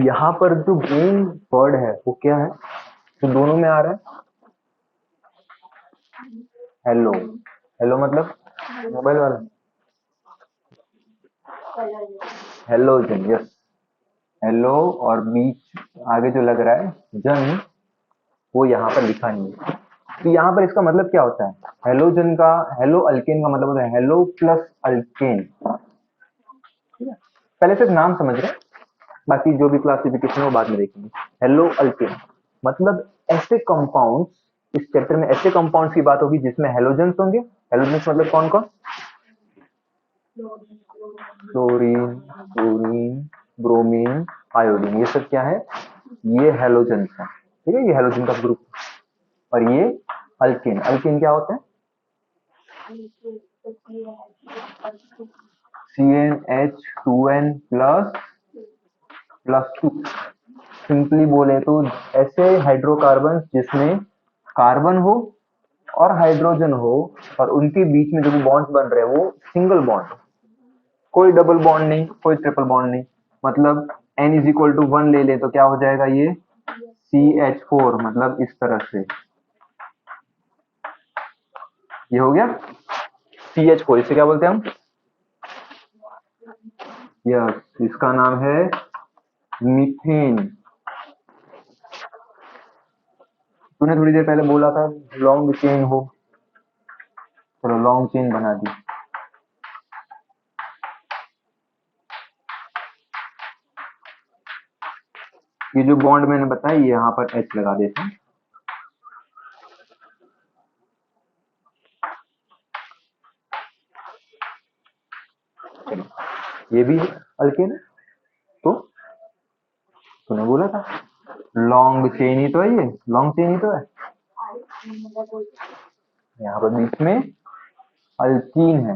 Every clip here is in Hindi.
यहाँ पर जो मेन वर्ड है वो क्या है, तो दोनों में आ रहा है हेलो। हेलो मतलब मोबाइल वाला हेलोजन, यस। हेलो और बीच आगे जो लग रहा है जन, वो यहाँ पर लिखा नहीं है। तो यहाँ पर इसका मतलब क्या होता है, हेलोजन का, हेलो अल्केन का मतलब होता है हेलो प्लस अल्केन। पहले सिर्फ नाम समझ रहे हैं, बाकी जो भी क्लासिफिकेशन है वो बाद में देखेंगे। हेलो अल्केन मतलब ऐसे कंपाउंड्स, इस चैप्टर में ऐसे कंपाउंड्स की बात होगी जिसमें हेलोजन्स होंगे। हेलोजन्स मतलब कौन कौन, क्लोरीन, फ्लोरीन, ब्रोमीन, आयोडीन, ये सब क्या है, ये हेलोजन्स है। ठीक है, ये हेलोजन का ग्रुप। और ये अल्केन, अल्केन क्या होता है, CnH2n प्लस 2। सिंपली बोले तो ऐसे हाइड्रोकार्बन जिसमें कार्बन हो और हाइड्रोजन हो और उनके बीच में जो बॉन्ड्स बन रहे हैं वो सिंगल बॉन्ड, कोई डबल बॉन्ड नहीं, कोई ट्रिपल बॉन्ड नहीं। मतलब n इज इक्वल टू 1 ले ले तो क्या हो जाएगा, ये CH4, मतलब इस तरह से ये हो गया CH4। इसे क्या बोलते हैं हम, यस, इसका नाम है मीथेन। तूने थोड़ी देर पहले बोला था लॉन्ग चेन हो, चलो लॉन्ग चेन बना दी। ये जो बॉन्ड मैंने बताया ये यहाँ पर H लगा देते हैं। ये भी अल्केन है, तो तूने बोला था लॉन्ग चेन ही तो है, ये लॉन्ग चेन ही तो है। यहाँ पर बीच में अल्कीन है।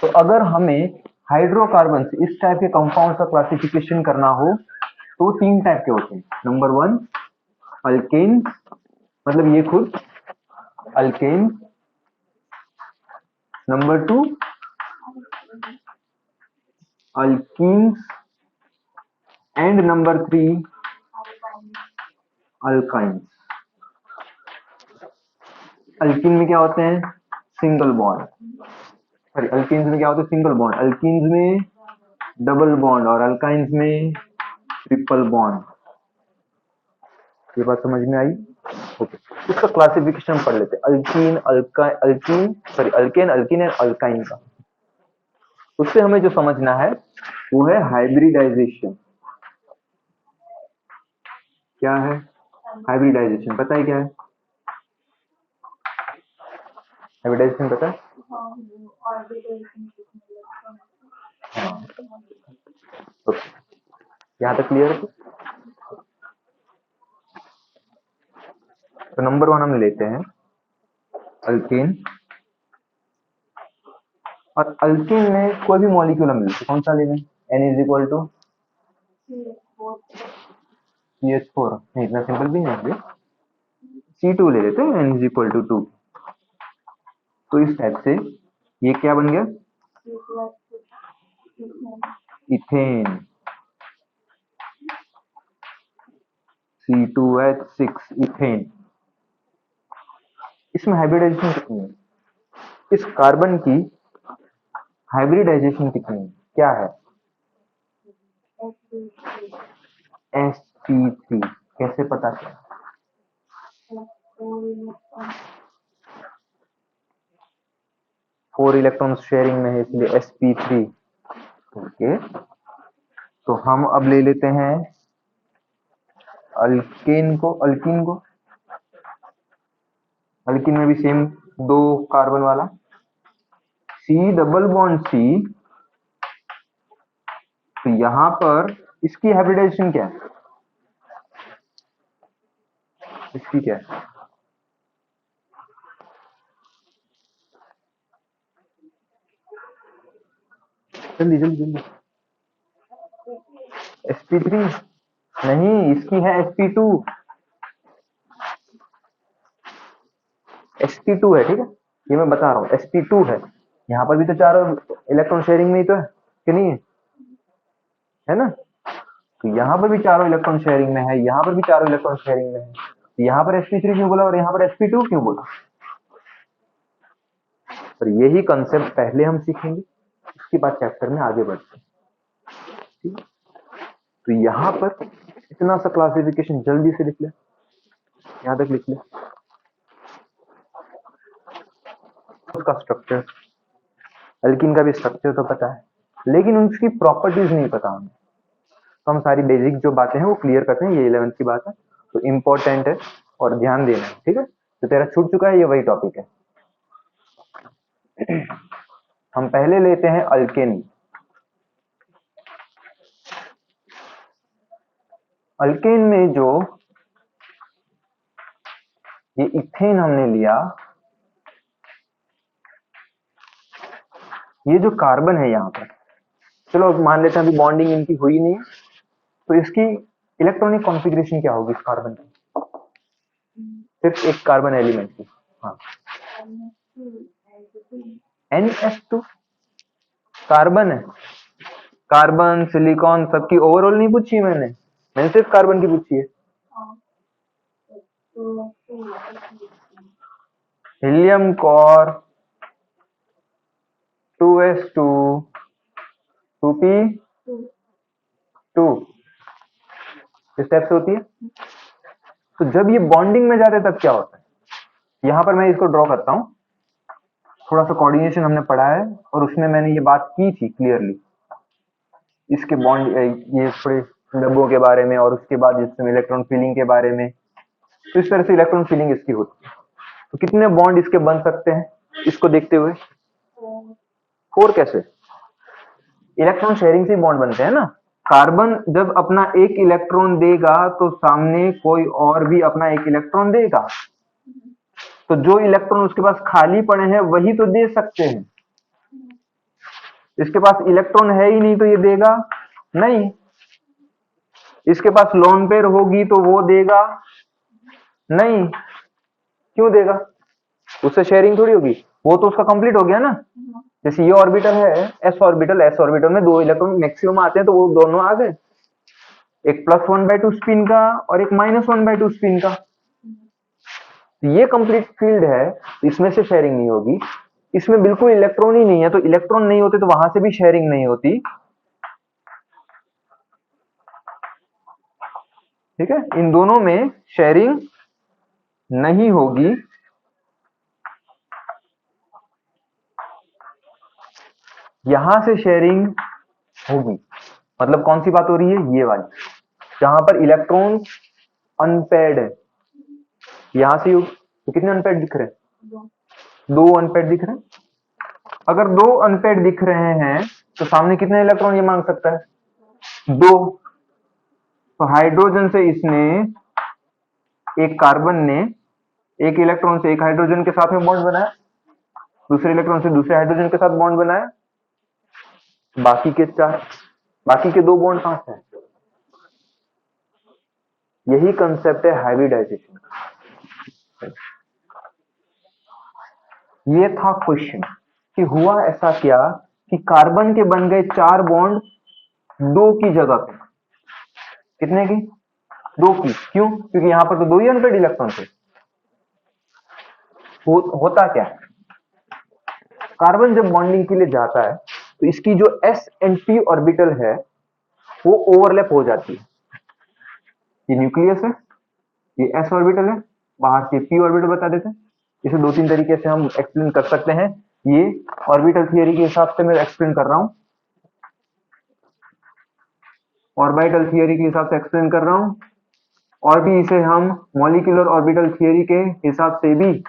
तो अगर हमें हाइड्रोकार्बन इस टाइप के कंपाउंड का क्लासिफिकेशन करना हो तो 3 टाइप के होते हैं। नंबर 1 अल्केन, मतलब ये खुद alkane. Number 2 alkyne and number 3 alkyne. Alkyne में क्या होते हैं, सिंगल बॉन्ड, सॉरी अल्कीन्स में क्या होता है, सिंगल बॉन्ड। अल्कीन्स में डबल बॉन्ड और अल्काइंस में ट्रिपल बॉन्ड। ये बात समझ में आई, ओके। इसका क्लासिफिकेशन पढ़ लेते हैं, alkyne, alkyne, sorry alkane, alkyne and alkyne का। उससे हमें जो समझना है वो है हाइब्रिडाइजेशन। क्या है हाइब्रिडाइजेशन, पता है क्या है हाइब्रिडाइजेशन, पता है? हाँ, तो यहाँ तक क्लियर है। तो नंबर 1 हम लेते हैं अल्केन। और अल्केन में कोई भी मॉलिक्यूल हम लेते, कौन सा लेना है, N is equal to CH4, नहीं इतना सिंपल भी नहीं है, C2 ले लेते हैं, N इज इक्वल टू 2। तो इस टाइप से ये क्या बन गया, इथेन, C2H6 इथेन। इसमें हाइब्रिडाइजेशन कितनी है, इस कार्बन की हाइब्रिडाइजेशन कितनी है, क्या है, sp3। कैसे पता चला, फोर इलेक्ट्रॉन शेयरिंग में है इसलिए sp3। ओके, तो हम अब ले लेते हैं अल्केन को, अल्कीन में भी सेम 2 कार्बन वाला C डबल बॉन्ड C। तो यहां पर इसकी हाइब्रिडाइजेशन क्या है, इसकी क्या है, जल्दी जल्दी जल्दी, sp3 नहीं, इसकी है sp2, sp2 है, ठीक है, ये मैं बता रहा हूँ sp2 है। यहाँ पर भी तो चारों इलेक्ट्रॉन शेयरिंग में ही तो है कि नहीं है, है ना। तो यहाँ पर भी चारों इलेक्ट्रॉन शेयरिंग में है, यहाँ पर भी चारों इलेक्ट्रॉन शेयरिंग में है, तो यहाँ पर sp3 क्यों बोला और यहाँ पर sp2 क्यों बोला? और यही कंसेप्ट पहले हम सीखेंगे, उसके बाद चैप्टर में आगे बढ़ते हैं। तो यहाँ पर इतना सा क्लासिफिकेशन जल्दी से लिख ले, यहाँ तक लिख ले। उसका स्ट्रक्चर, अल्कीन का भी स्ट्रक्चर तो पता है, लेकिन उसकी प्रॉपर्टीज नहीं पता हमें। तो हम सारी बेसिक जो बातें हैं वो क्लियर करते हैं, ये 11th की बात है, तो इम्पोर्टेंट है और ध्यान देना है, ठीक है। तो तेरा छूट चुका है, ये वही टॉपिक है। हम पहले लेते हैं अल्केन। अल्केन में जो ये इथेन हमने लिया, ये जो कार्बन है यहाँ पर, चलो मान लेते हैं अभी बॉन्डिंग इनकी हुई नहीं है, तो इसकी इलेक्ट्रॉनिक कॉन्फ़िगरेशन क्या होगी इस कार्बन की, सिर्फ एक कार्बन एलिमेंट की? हाँ, NH2 कार्बन है, कार्बन सिलिकॉन सबकी ओवरऑल नहीं पूछी मैंने सिर्फ कार्बन की पूछी है। हीलियम कोर 2s2 2p2 इस टाइप से होती है। तो जब ये बॉन्डिंग में जाते हैं तब क्या होता है, यहां पर मैं इसको ड्रॉ करता हूं, थोड़ा सा कोऑर्डिनेशन हमने पढ़ा है और उसमें मैंने ये बात की थी क्लियरली, इसके बॉन्ड ये थोड़े डब्बों के बारे में और उसके बाद इसमें इलेक्ट्रॉन फिलिंग के बारे में। तो इस तरह से इलेक्ट्रॉन फिलिंग इसकी होती है। तो कितने बॉन्ड इसके बन सकते हैं इसको देखते हुए? 4 कैसे? इलेक्ट्रॉन शेयरिंग से बॉन्ड बनते हैं ना। कार्बन जब अपना एक इलेक्ट्रॉन देगा तो सामने कोई और भी अपना एक इलेक्ट्रॉन देगा, तो जो इलेक्ट्रॉन उसके पास खाली पड़े हैं वही तो दे सकते हैं। इसके पास इलेक्ट्रॉन है ही नहीं तो ये देगा नहीं। इसके पास लोन पेयर होगी तो वो देगा नहीं। क्यों देगा? उससे शेयरिंग थोड़ी होगी, वो तो उसका कंप्लीट हो गया ना। जैसे ये ऑर्बिटल है एस ऑर्बिटल में 2 इलेक्ट्रॉन मैक्सिमम आते हैं तो वो दोनों आ गए, एक +1/2 स्पिन का और एक -1/2 स्पिन का। ये कंप्लीट फील्ड है, इसमें से शेयरिंग नहीं होगी। इसमें बिल्कुल इलेक्ट्रॉन ही नहीं है, तो इलेक्ट्रॉन नहीं होते तो वहां से भी शेयरिंग नहीं होती। ठीक है, इन दोनों में शेयरिंग नहीं होगी। यहां से शेयरिंग होगी, मतलब कौन सी बात हो रही है? ये वाली, जहां पर इलेक्ट्रॉन अनपेयर्ड है। यहां से तो कितने अनपेयर्ड दिख रहे हैं? 2 अनपेयर्ड दिख रहे हैं। अगर 2 अनपेयर्ड दिख रहे हैं तो सामने कितने इलेक्ट्रॉन ये मांग सकता है? 2। तो हाइड्रोजन से इसने, एक कार्बन ने एक इलेक्ट्रॉन से एक हाइड्रोजन के साथ में बॉन्ड बनाया, दूसरे इलेक्ट्रॉन से दूसरे हाइड्रोजन के साथ बॉन्ड बनाया, बाकी के 4, बाकी के 2 बॉन्ड कहां से हैं? यही कंसेप्ट है हाइब्रिडाइजेशन का। ये था क्वेश्चन कि हुआ ऐसा क्या कि कार्बन के बन गए 4 बॉन्ड 2 की जगह पे। कितने की? 2 की। क्यों? क्योंकि यहां पर तो 2 ही अनपेयर्ड इलेक्ट्रॉन थे। होता क्या है, कार्बन जब बॉन्डिंग के लिए जाता है तो इसकी जो s एंड p ऑर्बिटल है वो ओवरलैप हो जाती है। ये न्यूक्लियस है, ये s ऑर्बिटल है, बाहर से p ऑर्बिटल बता देते हैं। इसे 2-3 तरीके से हम एक्सप्लेन कर सकते हैं। ये ऑर्बिटल थियरी के हिसाब से मैं एक्सप्लेन कर रहा हूं, ऑर्बिटल थियरी के हिसाब से एक्सप्लेन कर रहा हूं, और भी इसे हम मॉलिक्यूलर ऑर्बिटल थियरी के हिसाब से भी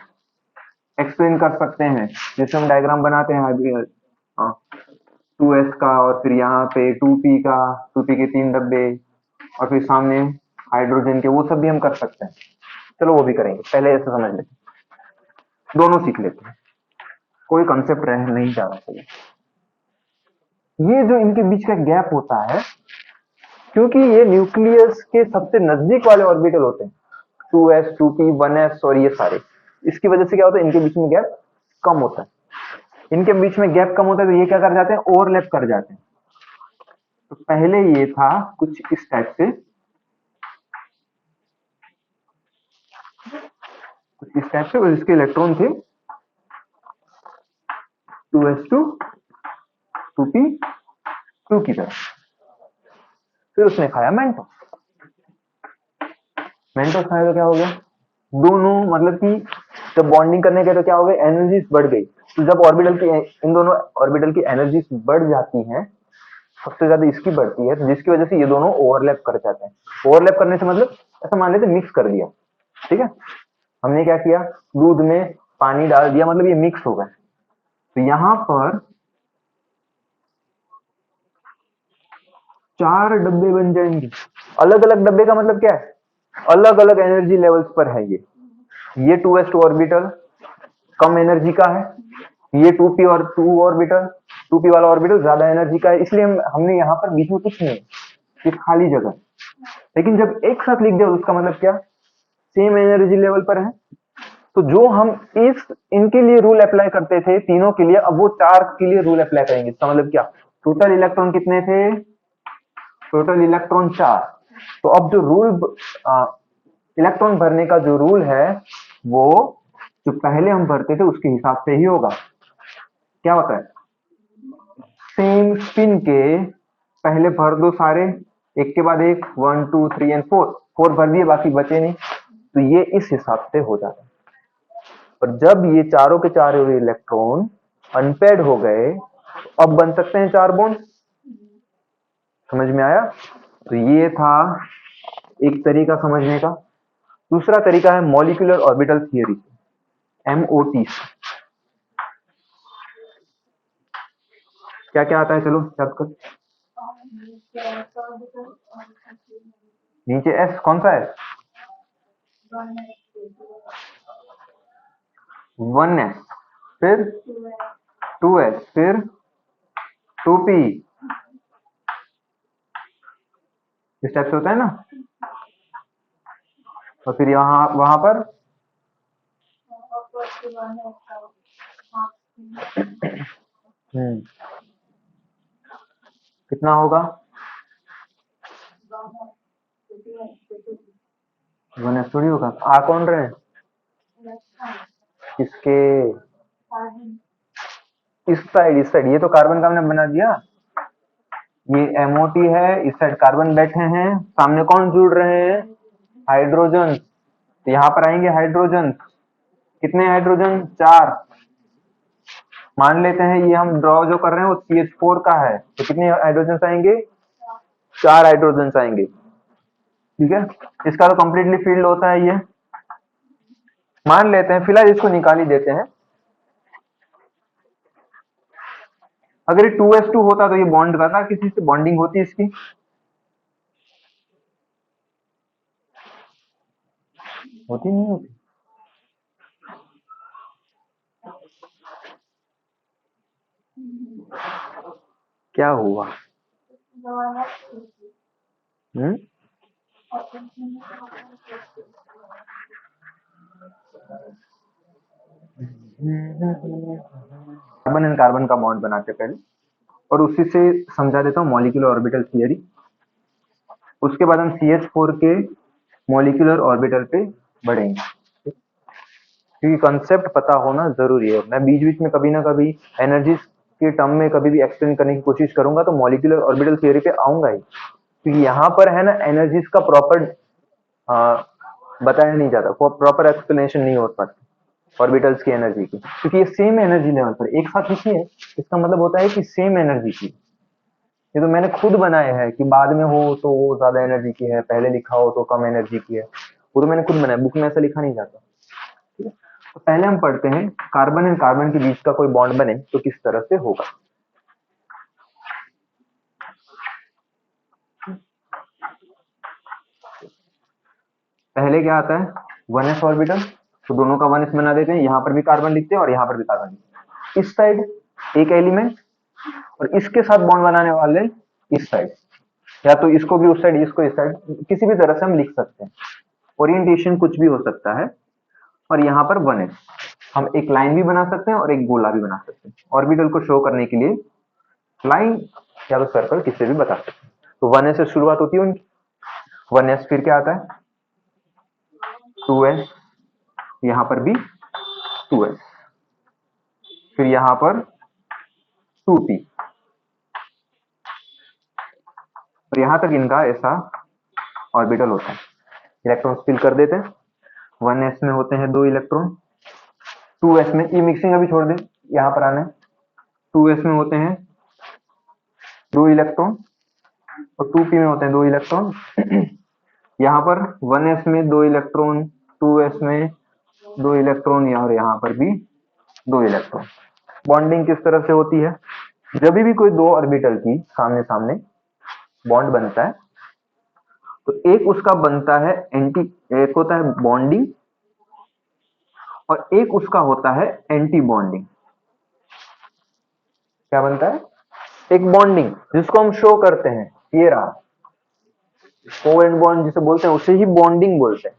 एक्सप्लेन कर सकते हैं। जैसे हम डायग्राम बनाते हैं 2s का और फिर यहाँ पे 2p का, 2p के 3 डब्बे और फिर सामने हाइड्रोजन के, वो सब भी हम कर सकते हैं। चलो वो भी करेंगे, पहले ऐसे समझ लेते हैं, दोनों सीख लेते हैं, कोई कंसेप्ट रह नहीं जा रहा चाहिए। ये जो इनके बीच का गैप होता है, क्योंकि ये न्यूक्लियस के सबसे नजदीक वाले ऑर्बिटल होते हैं, 2s 2p 1s और ये सारे, इसकी वजह से क्या होता है, इनके बीच में गैप कम होता है। इनके बीच में गैप कम होता है तो ये क्या कर जाते हैं, ओवरलैप कर जाते हैं। तो पहले ये था कुछ इस टाइप से, कुछ इस टाइप से, और इसके इलेक्ट्रॉन थे 2s2 2p2 की तरह। फिर उसने खाया मेंटोस। मेंटोस खाया तो क्या हो गया, दोनों मतलब कि जब बॉन्डिंग करने गए तो क्या हो गया, एनर्जीज बढ़ गई। तो जब ऑर्बिटल की, इन दोनों ऑर्बिटल की एनर्जीज बढ़ जाती हैं, सबसे ज्यादा इसकी बढ़ती है, तो जिसकी वजह से ये दोनों ओवरलैप कर जाते हैं। ओवरलैप करने से मतलब ऐसा मान लेते मिक्स कर दिया, ठीक है। हमने क्या किया, दूध में पानी डाल दिया, मतलब ये मिक्स हो गए। तो यहां पर 4 डब्बे बन जाएंगे। अलग अलग डब्बे का मतलब क्या है, अलग अलग एनर्जी लेवल्स पर है ये 2s2 ऑर्बिटल कम एनर्जी का है, ये 2p और 2 ऑर्बिटल 2p वाला ऑर्बिटल ज्यादा एनर्जी का है, इसलिए हमने यहाँ पर बीच में कुछ नहीं, ये खाली जगह। लेकिन जब एक साथ लिख दिया उसका मतलब क्या, सेम एनर्जी लेवल पर है। तो जो हम इस इनके लिए रूल अप्लाई करते थे तीनों के लिए, अब वो 4 के लिए रूल अप्लाई करेंगे। इसका मतलब क्या, टोटल इलेक्ट्रॉन कितने थे, टोटल इलेक्ट्रॉन 4। तो अब जो रूल इलेक्ट्रॉन भरने का जो रूल है, वो जो पहले हम भरते थे उसके हिसाब से ही होगा। क्या होता है, सेम स्पिन के पहले भर दो सारे, एक के बाद एक, 1 2 3 एंड 4 भर दिए, बाकी बचे नहीं, तो ये इस हिसाब से हो जाता है। और जब ये चारों के चारों इलेक्ट्रॉन अनपेड हो गए, अब बन सकते हैं 4 बॉन्ड। समझ में आया। तो ये था एक तरीका समझने का। दूसरा तरीका है मॉलिक्यूलर ऑर्बिटल थियरी, MOT। क्या क्या आता है, चलो याद कर। नीचे S कौन सा है, 1s, फिर 2s, फिर 2p, इस टाइप से होता है ना। और फिर यहाँ वहां पर कितना होगा, 1s थोड़ी होगा। आ कौन रहे हैं, इसके इस साइड, ये तो कार्बन का हमने बना दिया, ये MOT है, इस साइड कार्बन बैठे हैं, सामने कौन जुड़ रहे हैं, हाइड्रोजन। तो यहाँ पर आएंगे हाइड्रोजन, कितने हाइड्रोजन, 4। मान लेते हैं ये हम ड्रॉ जो कर रहे हैं वो CH4 का है, तो कितने हाइड्रोजन आएंगे, 4 हाइड्रोजन आएंगे, ठीक है। इसका तो कंप्लीटली फील्ड होता है ये, मान लेते हैं फिलहाल इसको निकाल ही देते हैं। अगर ये 2s2 होता तो ये बॉन्ड करता, किसी से बॉन्डिंग होती इसकी, होती नहीं होती। क्या हुआ, हम्म, कार्बन एंड कार्बन का बॉन्ड बनाते पहले, और उसी से समझा देता हूँ मॉलिक्यूलर ऑर्बिटल थियरी। उसके बाद हम CH4 के मॉलिक्यूलर ऑर्बिटल पे बढ़ेंगे, क्योंकि कंसेप्ट पता होना जरूरी है। मैं बीच बीच में कभी ना कभी एनर्जी के टर्म में कभी भी एक्सप्लेन करने की कोशिश करूंगा, तो मॉलिक्यूलर ऑर्बिटल थियरी पे आऊंगा ही, क्योंकि यहाँ पर है ना एनर्जीज का प्रॉपर बताया नहीं जाता, प्रॉपर एक्सप्लेनेशन नहीं हो पाता ऑर्बिटल्स की एनर्जी की, क्योंकि ये सेम एनर्जी लेवल पर एक साथ लिखी है। इसका मतलब होता है कि सेम एनर्जी की। ये तो मैंने खुद बनाया है कि बाद में हो तो वो ज्यादा एनर्जी की है, पहले लिखा हो तो कम एनर्जी की है, वो तो मैंने खुद बनाया, बुक में ऐसा लिखा नहीं जाता। ठीक है, तो पहले हम पढ़ते हैं कार्बन एंड कार्बन के बीच का कोई बॉन्ड बने तो किस तरह से होगा। पहले क्या आता है, 1s ऑर्बिटल, तो दोनों का 1s बना देते हैं, यहाँ पर भी कार्बन लिखते हैं और यहाँ पर भी कार्बन लिखते हैं। इस साइड एक एलिमेंट, और इसके साथ बॉन्ड बनाने वाले इस साइड, या तो इसको भी उस साइड, इसको इस साइड, किसी भी तरह से हम लिख सकते हैं, ओरिएंटेशन कुछ भी हो सकता है। और यहाँ पर 1s, हम एक लाइन भी बना सकते हैं और एक गोला भी बना सकते हैं। ऑर्बिटल को शो करने के लिए लाइन या तो सर्कल किससे भी बता सकते हैं। तो 1s से शुरुआत होती है उनकी, 1s फिर क्या आता है 2s, यहां पर भी 2s, फिर यहां पर 2p, और यहां तक इनका ऐसा ऑर्बिटल होता है। इलेक्ट्रॉन फिल कर देते हैं, 1s में होते हैं 2 इलेक्ट्रॉन, 2s में, ये मिक्सिंग अभी छोड़ दें, यहां पर आना है, 2s में होते हैं 2 इलेक्ट्रॉन और 2p में होते हैं 2 इलेक्ट्रॉन। यहाँ पर 1s में 2 इलेक्ट्रॉन, 2s में 2 इलेक्ट्रॉन, और यहाँ पर भी 2 इलेक्ट्रॉन। बॉन्डिंग किस तरह से होती है, जब भी कोई दो ऑर्बिटल की सामने सामने बॉन्ड बनता है तो एक उसका बनता है एंटी, एक होता है बॉन्डिंग और एक उसका होता है एंटी बॉन्डिंग। क्या बनता है, एक बॉन्डिंग जिसको हम शो करते हैं, ये रहा कोवेलेंट बॉन्ड जिसे बोलते हैं, उसे ही बॉन्डिंग बोलते हैं,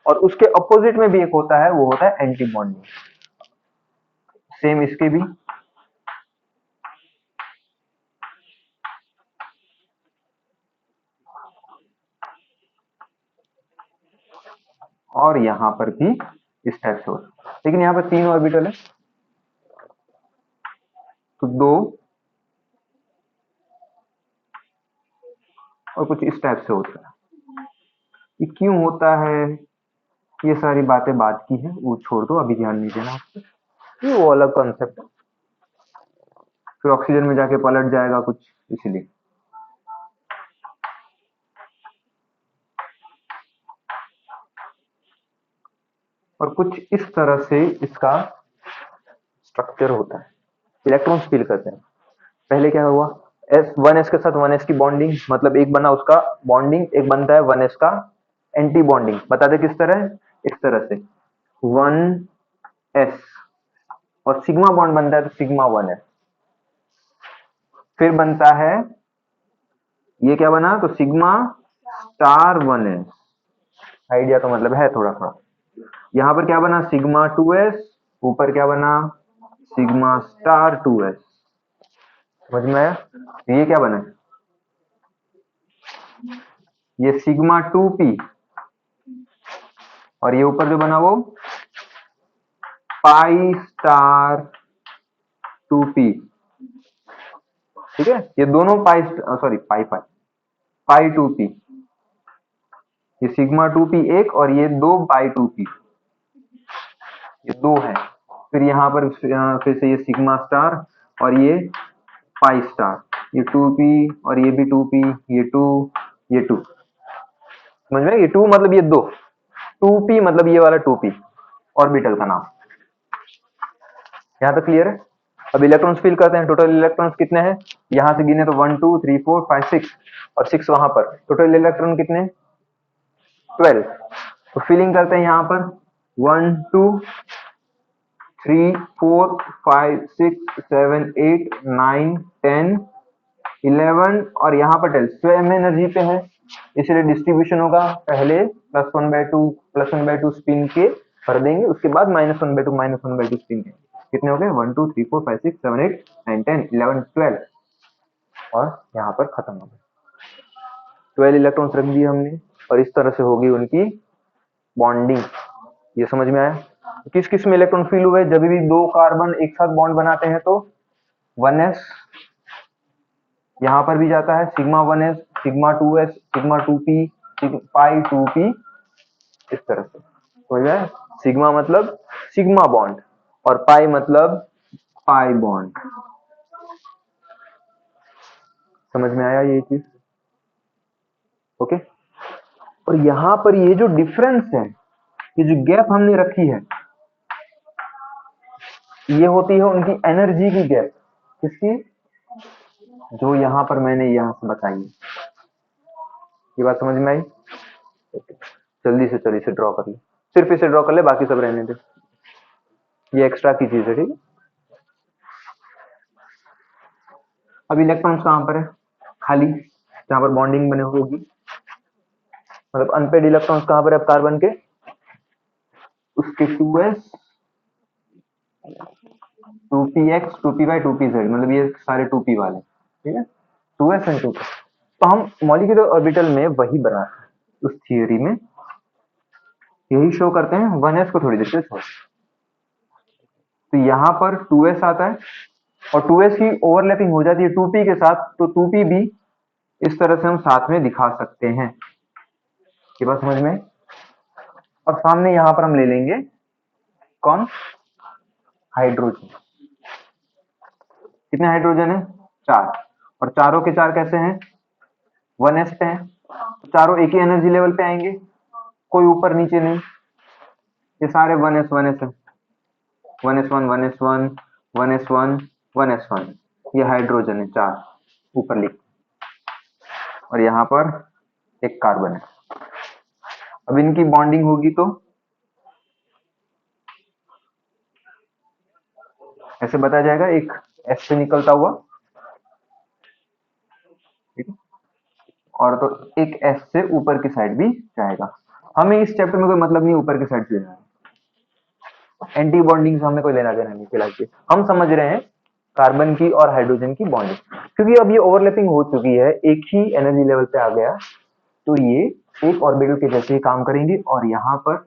और उसके अपोजिट में भी एक होता है, वो होता है एंटी बॉन्डिंग। सेम इसके भी, और यहां पर भी इस टाइप से होता है, लेकिन यहां पर 3 ऑर्बिटल है तो 2 और कुछ इस टाइप से होता है। ये क्यों होता है, ये सारी बातें बात की है, वो छोड़ दो, अभी ध्यान नहीं देना आपको, ये वो अलग कॉन्सेप्ट है, फिर ऑक्सीजन में जाके पलट जाएगा कुछ, इसीलिए। और कुछ इस तरह से इसका स्ट्रक्चर होता है। इलेक्ट्रॉन्स फील करते हैं, पहले क्या हुआ, S1s के साथ 1s की बॉन्डिंग, मतलब एक बना उसका बॉन्डिंग, एक बनता है 1s का एंटी बॉन्डिंग। बता दे किस तरह है, इस तरह से 1s और सिग्मा बॉन्ड बनता है तो सिग्मा 1s, फिर बनता है, ये क्या बना, तो सिग्मा स्टार 1s, आइडिया तो मतलब है थोड़ा थोड़ा। यहां पर क्या बना, सिग्मा 2s, ऊपर क्या बना, सिग्मा स्टार 2s। समझ में आया, तो ये क्या बना, ये सिग्मा 2p, और ये ऊपर जो बना वो पाई स्टार 2p। ठीक है, ये दोनों पाई, सॉरी पाई पाई, पाई 2p, ये सिग्मा 2p एक, और ये 2 पाई 2p, ये 2 है। फिर यहाँ पर फिर से ये सिग्मा स्टार और ये पाई स्टार, ये 2p और ये भी 2p, ये 2, ये 2। समझ में, ये 2 मतलब ये 2, 2p मतलब ये वाला 2p, ऑर्बिटल का नाम। यहाँ तक क्लियर है। अब इलेक्ट्रॉन्स फिल करते हैं, टोटल इलेक्ट्रॉन्स कितने हैं, यहां से गिने तो 1 2 3 4 5 6, और 6 वहां पर, टोटल इलेक्ट्रॉन कितने 12। तो फिलिंग करते हैं यहाँ पर 1 2 3 4 5 6 7 8 9 10 11, और यहाँ पर 12 स्वयं एनर्जी पे है, इसलिए डिस्ट्रीब्यूशन होगा, पहले +1/2 +1/2 स्पिन के भर देंगे, उसके बाद -1/2 -1/2 स्पिन के। कितने हो गए, 1 2 3 4 5 6 7 8 9 10 11 12, और यहाँ पर खत्म हो गए, 12 इलेक्ट्रॉन्स रख दिए हमने, और इस तरह से होगी उनकी बॉन्डिंग। ये समझ में आया, किस किस में इलेक्ट्रॉन फील हुए, जब भी दो कार्बन एक साथ बॉन्ड बनाते हैं तो 1s, यहाँ पर भी जाता है sigma 1s, sigma 2s, sigma 2p, पाई 2p, इस तरह से हो जाए। सिग्मा मतलब सिग्मा बॉन्ड, और पाई मतलब पाई बॉन्ड। समझ में आया ये चीज, ओके। और यहाँ पर ये जो डिफरेंस है, ये जो गैप हमने रखी है, ये होती है उनकी एनर्जी की गैप। किसकी, जो यहाँ पर मैंने यहाँ से बताई, ये बात समझ में आई। जल्दी से चलिए इसे ड्रॉ कर ले, सिर्फ इसे ड्रॉ कर ले, बाकी सब रहने दे, ये एक्स्ट्रा की चीज है, ठीक है। अब इलेक्ट्रॉन्स कहां पर है, खाली, जहां पर बॉन्डिंग बने होगी, मतलब अनपेड इलेक्ट्रॉन्स कहां पर है अब कार्बन के, उसके 2s 2px 2py 2pz, मतलब ये सारे 2p वाले, ठीक है, 2s एंड 2p। तो हम मॉलिक्यूलर ऑर्बिटल में वही बना उस थियोरी में यही शो करते हैं। 1s को थोड़ी देर के लिए छोड़, तो यहाँ पर 2s आता है और 2s की ओवरलैपिंग हो जाती है 2p के साथ, तो 2p भी इस तरह से हम साथ में दिखा सकते हैं। ये बात समझ में? और सामने यहाँ पर हम ले लेंगे कौन? हाइड्रोजन। कितने हाइड्रोजन है? 4। और चारों के चार कैसे हैं? 1s पे हैं, तो चारों एक ही एनर्जी लेवल पे आएंगे, कोई ऊपर नीचे नहीं, ये सारे 1s 1s है। 1s1 1s1 1s1 1s1, ये हाइड्रोजन है 4 ऊपर लिख, और यहाँ पर एक कार्बन है। अब इनकी बॉन्डिंग होगी तो ऐसे बताया जाएगा, एक एस से निकलता हुआ, ठीक है, और तो एक एस से ऊपर की साइड भी जाएगा। हमें इस चैप्टर में कोई मतलब नहीं ऊपर की साइड से जाना, एंटी बॉन्डिंग से हमें कोई लेना देना नहीं फिलहाल के। हम समझ रहे हैं कार्बन की और हाइड्रोजन की बॉन्डिंग, क्योंकि अब ये ओवरलैपिंग हो चुकी है, एक ही एनर्जी लेवल पे आ गया, तो ये एक ऑर्बिटल के जैसे ही काम करेंगे। और यहाँ पर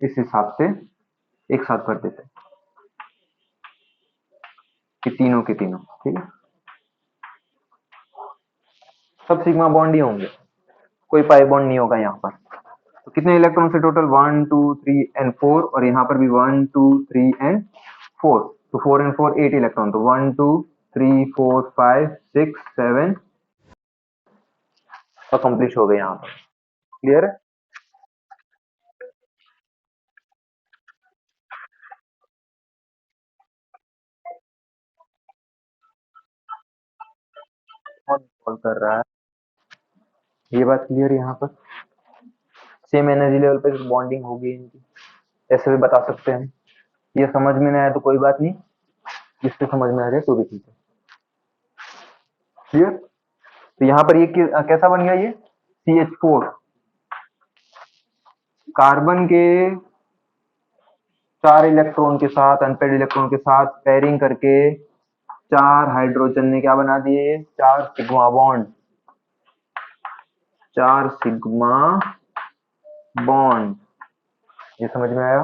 इस हिसाब से एक साथ भर देते हैं कि तीनों के तीनों, ठीक है, सब सिग्मा बॉन्ड ही होंगे, कोई पाई बॉन्ड नहीं होगा यहाँ पर। तो कितने इलेक्ट्रॉन से टोटल? 1 2 3 एंड 4, और यहाँ पर भी 1 2 3 एंड 4, तो 4 एंड 4 8 इलेक्ट्रॉन, तो 1 2 3 4 5 6 7 अकम्प्लिश हो गए यहाँ पर। क्लियर है? कौन कॉल कर रहा है? ये बात क्लियर है? यहाँ पर सेम एनर्जी लेवल पे बॉन्डिंग होगी इनकी, ऐसे भी बता सकते हैं। ये समझ में नहीं आया तो कोई बात नहीं, जिससे समझ में आ जाए तो भी ठीक है। क्लियर? तो यहाँ पर ये कैसा बन गया? ये CH4, कार्बन के 4 इलेक्ट्रॉन के साथ, अनपेड इलेक्ट्रॉन के साथ पेयरिंग करके 4 हाइड्रोजन ने क्या बना दिए? 4 सिग्मा बॉन्ड, 4 सिग्मा बॉन्ड। ये समझ में आया?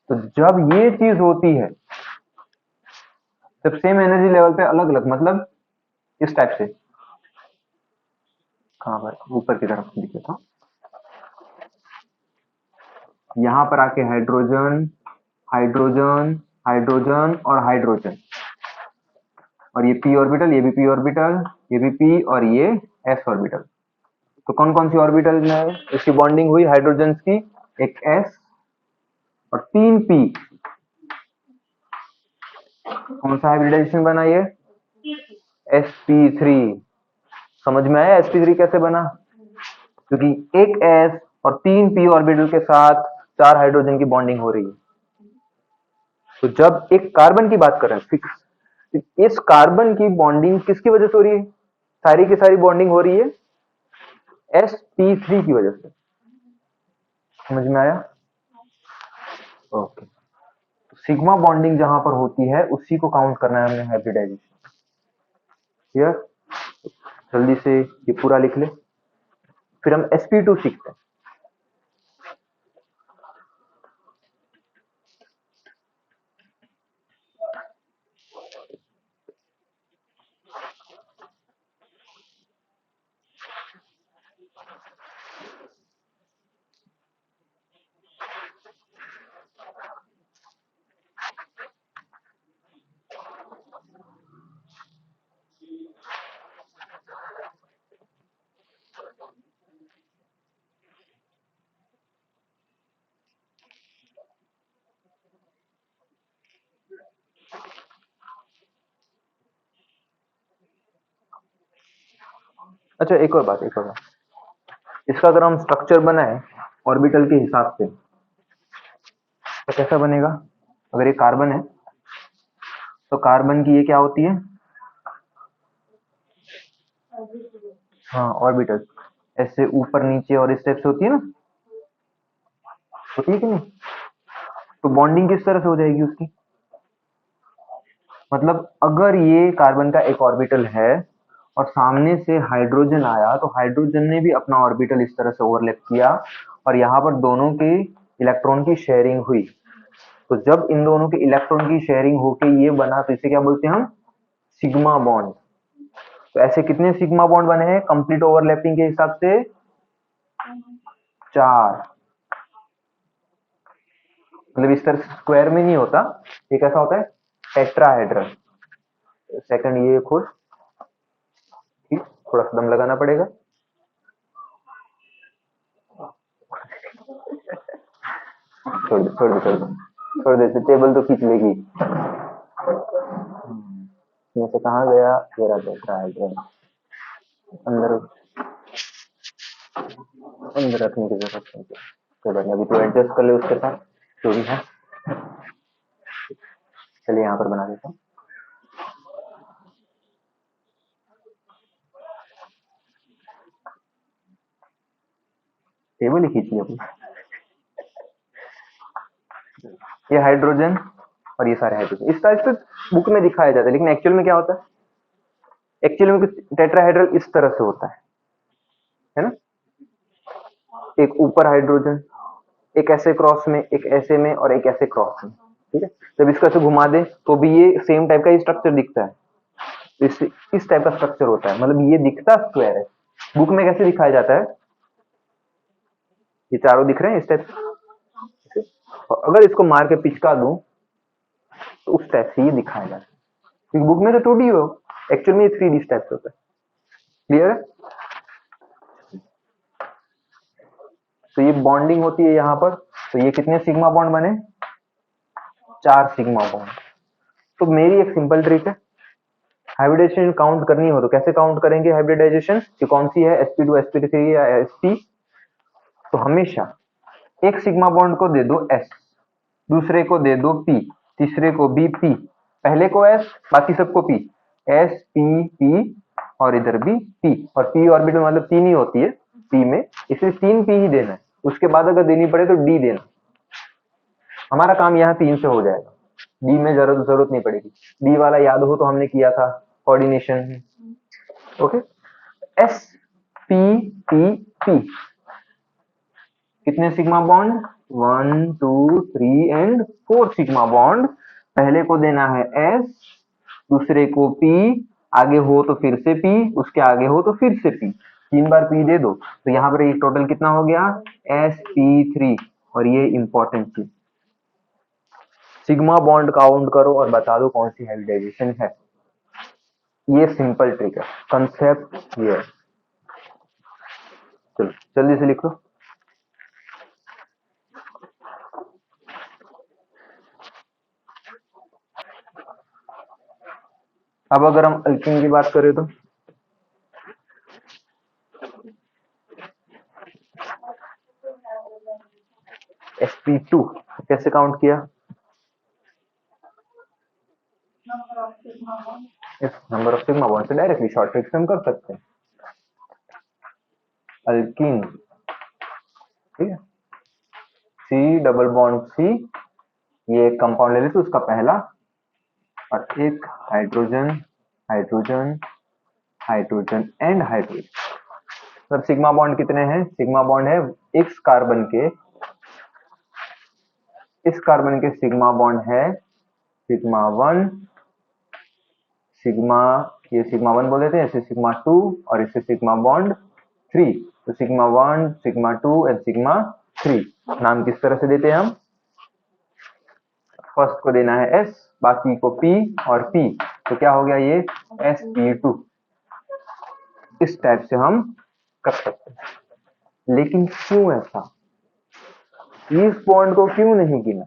तो जब ये चीज होती है, जब सेम एनर्जी लेवल पे अलग अलग, मतलब इस टाइप से, कहां पर? ऊपर की तरफ लिखे था, यहां पर आके हाइड्रोजन हाइड्रोजन हाइड्रोजन और हाइड्रोजन, और ये p ऑर्बिटल, ये भी p ऑर्बिटल, ये भी p, और ये s ऑर्बिटल। तो कौन कौन सी ऑर्बिटल में इसकी बॉन्डिंग हुई हाइड्रोजन की? एक s और 3 p। कौन सा हाइब्रिडाइजेशन बना? ये sp3। समझ में आया sp3 कैसे बना? क्योंकि एक s और 3 p ऑर्बिटल के साथ 4 हाइड्रोजन की बॉन्डिंग हो रही है। तो जब एक कार्बन की बात कर रहे हैं फिक्स, इस कार्बन की बॉन्डिंग किसकी वजह से हो रही है? सारी की सारी बॉन्डिंग हो रही है sp3 की वजह से। समझ में आया? ओके। तो सिग्मा बॉन्डिंग जहां पर होती है उसी को काउंट करना है हमने हाइब्रिडाइजेशन। क्लियर? जल्दी से ये पूरा लिख ले, फिर हम sp2 सीखते हैं। अच्छा, एक और बात, इसका अगर हम स्ट्रक्चर बनाए ऑर्बिटल के हिसाब से तो कैसा बनेगा? अगर ये कार्बन है तो कार्बन की ये क्या होती है? हाँ, ऑर्बिटल ऐसे ऊपर नीचे और इस टाइप से होती है ना, होती है कि नहीं? तो बॉन्डिंग किस तरह से हो जाएगी उसकी? मतलब अगर ये कार्बन का एक ऑर्बिटल है और सामने से हाइड्रोजन आया तो हाइड्रोजन ने भी अपना ऑर्बिटल इस तरह से ओवरलैप किया और यहाँ पर दोनों के इलेक्ट्रॉन की शेयरिंग हुई। तो जब इन दोनों के इलेक्ट्रॉन की शेयरिंग होके ये बना तो इसे क्या बोलते हैं हम? Sigma bond. तो ऐसे कितने सिग्मा बॉन्ड बने हैं कंप्लीट ओवरलैपिंग के हिसाब से? 4। मतलब इस तरह स्क्वायर में नहीं होता, ये कैसा होता है? टेट्राहेड्रल। सेकंड ये खोल, ठीक, थोड़ा सा दम लगाना पड़ेगा। छोड़ दे छोड़ दे छोड़ दे छोड़ दे, टेबल तो खींच लेगी। इसमें से कहाँ गया? ये रहा टेट्राहेड्रल। अंदर अंदर रखने की जरूरत नहीं है। चलो अभी तो एडजस्ट कर ले उसके साथ जो भी है। चलिए यहाँ पर बना देता हूँ। टेबल ही खींच लिया अपनी। ये हाइड्रोजन और ये सारे हाइड्रोजन इस टाइप से बुक में दिखाया जाता है, लेकिन एक्चुअल में क्या होता है? एक्चुअल में टेट्राहेड्रल इस तरह से होता है ना? एक ऊपर हाइड्रोजन, एक ऐसे क्रॉस में, एक ऐसे में और एक ऐसे क्रॉस में, ठीक है। जब इसको ऐसे घुमा दे तो भी ये सेम टाइप का स्ट्रक्चर दिखता है। इस टाइप का स्ट्रक्चर होता है, मतलब ये दिखता स्क्वायर है। बुक में कैसे दिखाया जाता है? ये चारों दिख रहे हैं इस टाइप से। और अगर इसको मार के पिचका दूं तो उस टाइप से ये दिखाया जाता है, क्योंकि बुक में तो 2D हो, एक्चुअल में ये 3D टाइप से होता है। क्लियर है? तो ये बॉन्डिंग होती है यहाँ पर। तो ये कितने सिग्मा बॉन्ड बने? 4 सिग्मा बॉन्ड। तो मेरी एक सिंपल ट्रिक है, हाइब्रिडाइजेशन काउंट करनी हो तो कैसे काउंट करेंगे हाइब्रिडाइजेशन? कि कौन सी है, sp2 sp3 या sp? तो हमेशा एक सिग्मा बॉन्ड को दे दो s, दूसरे को दे दो p, तीसरे को भी p, पहले को s, बाकी सबको p, s p p और इधर भी p। और p ऑर्बिटल मतलब 3 ही होती है p में, इसलिए 3 p ही देना है। उसके बाद अगर देनी पड़े तो d देना। हमारा काम यहाँ 3 से हो जाएगा, d में जरूरत नहीं पड़ेगी। d वाला याद हो तो हमने किया था coordination. Okay, S P P P कितने sigma bond? 1 2 3 and 4 sigma bond. पहले को देना है एस, दूसरे को पी, आगे हो तो फिर से पी, उसके आगे हो तो फिर से पी, 3 बार पी दे दो। तो यहाँ पर ये टोटल कितना हो गया? sp3। और ये इंपॉर्टेंट चीज, सिग्मा बॉन्ड काउंट करो और बता दो कौन सी हाइब्रिडाइजेशन है। ये सिंपल ट्रिक है, कंसेप्ट ये है। चलो जल्दी से लिख लो। अब अगर हम अल्कीन की बात करें तो sp2 कैसे काउंट किया? इस नंबर ऑफ सिग्मा बॉन्ड से डायरेक्टली शॉर्ट ट्रिक से हम कर सकते हैं। अल्कीन, ठीक है, सी डबल बॉन्ड सी, ये एक कंपाउंड ले लेते उसका पहला, और एक hydrogen hydrogen hydrogen and hydrogen. मतलब सिग्मा बॉन्ड कितने हैं? सिग्मा बॉन्ड है इस कार्बन के, इस कार्बन के सिग्मा बॉन्ड है सिग्मा 1, सिग्मा, ये सिग्मा 1 बोल देते हैं, इसे सिग्मा 2 और इसे सिग्मा बॉन्ड 3। तो सिग्मा 1 सिग्मा 2 एंड सिग्मा 3। नाम किस तरह से देते हैं हम? फर्स्ट को देना है s, बाकी को p और p, तो क्या हो गया ये? sp2। इस टाइप से हम कर सकते हैं। लेकिन क्यों ऐसा? इस बॉन्ड को क्यों नहीं गिना,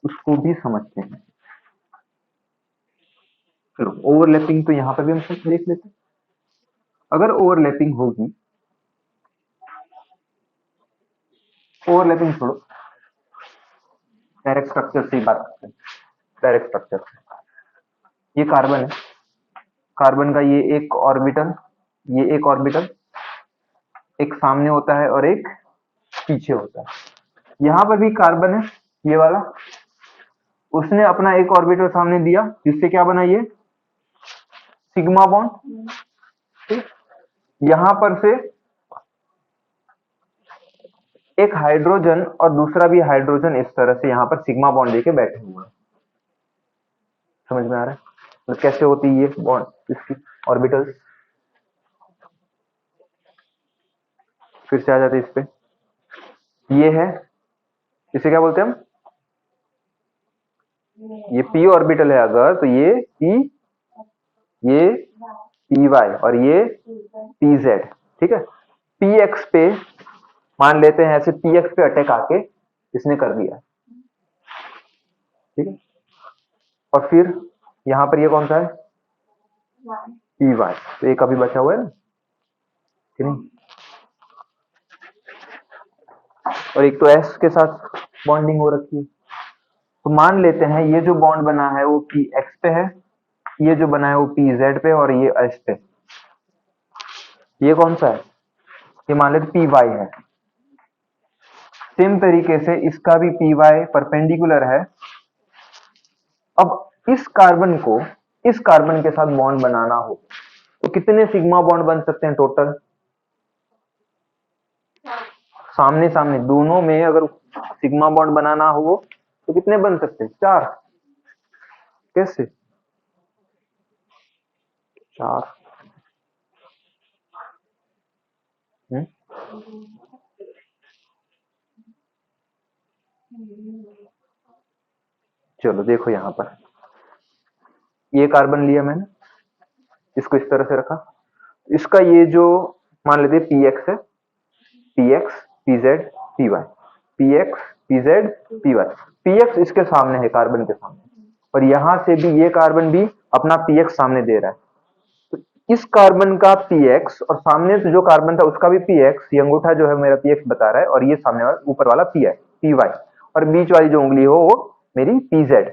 उसको भी समझते हैं। चलो ओवरलैपिंग तो यहाँ पर भी हम सब देख लेते हैं। अगर ओवरलैपिंग होगी, ओवरलैपिंग छोड़ो, डायरेक्ट स्ट्रक्चर से ही बात करते हैं। डायरेक्ट स्ट्रक्चर, ये कार्बन है, कार्बन का ये एक ऑर्बिटल, ये एक ऑर्बिटल, एक सामने होता है और एक पीछे होता है। यहाँ पर भी कार्बन है ये वाला, उसने अपना एक ऑर्बिटल सामने दिया जिससे क्या बना ये सिग्मा बॉन्ड। ठीक, यहां पर से एक हाइड्रोजन और दूसरा भी हाइड्रोजन इस तरह से यहां पर सिग्मा बॉन्ड लेके बैठे हुए हैं। समझ में आ रहा है तो कैसे होती है ये बॉन्ड इसकी ऑर्बिटल्स। फिर से आ जाते इस पे, ये है, इसे क्या बोलते हैं हम, ये p ऑर्बिटल है अगर, तो ये पी वाई और ये पी जेड। ठीक है, पी एक्स पे मान लेते हैं, ऐसे पी एक्स पे अटैक आके इसने कर दिया। ठीक है, और फिर यहां पर ये कौन सा है पी वाई, तो एक अभी बचा हुआ है ना कि नहीं, और एक तो एस के साथ बॉन्डिंग हो रखी है। तो मान लेते हैं ये जो बॉन्ड बना है वो पी एक्स पे है, ये जो बना है वो पी जेड पे, और ये एस पे। ये कौन सा है, ये मान लेते पी वाई है। सेम तरीके से इसका भी पी वाई परपेंडिकुलर है। अब इस कार्बन को इस कार्बन के साथ बॉन्ड बनाना हो तो कितने सिग्मा बॉन्ड बन सकते हैं टोटल, सामने सामने दोनों में अगर सिग्मा बॉन्ड बनाना हो तो कितने बन सकते हैं, 4। कैसे, 4। चलो देखो यहां पर ये कार्बन लिया मैंने, इसको इस तरह से रखा, इसका ये जो मान लेते पी एक्स है, P X P Z P Y, P X P Z P Y, P X इसके सामने है कार्बन के सामने, और यहां से भी ये कार्बन भी अपना पी एक्स सामने दे रहा है। तो इस कार्बन का पी एक्स और सामने से जो कार्बन था उसका भी पी एक्स, ये अंगूठा जो है मेरा पी एक्स बता रहा है, और ये सामने वाला ऊपर वाला पी आई पी वाई, और बीच वाली जो उंगली हो वो मेरी पी जेड।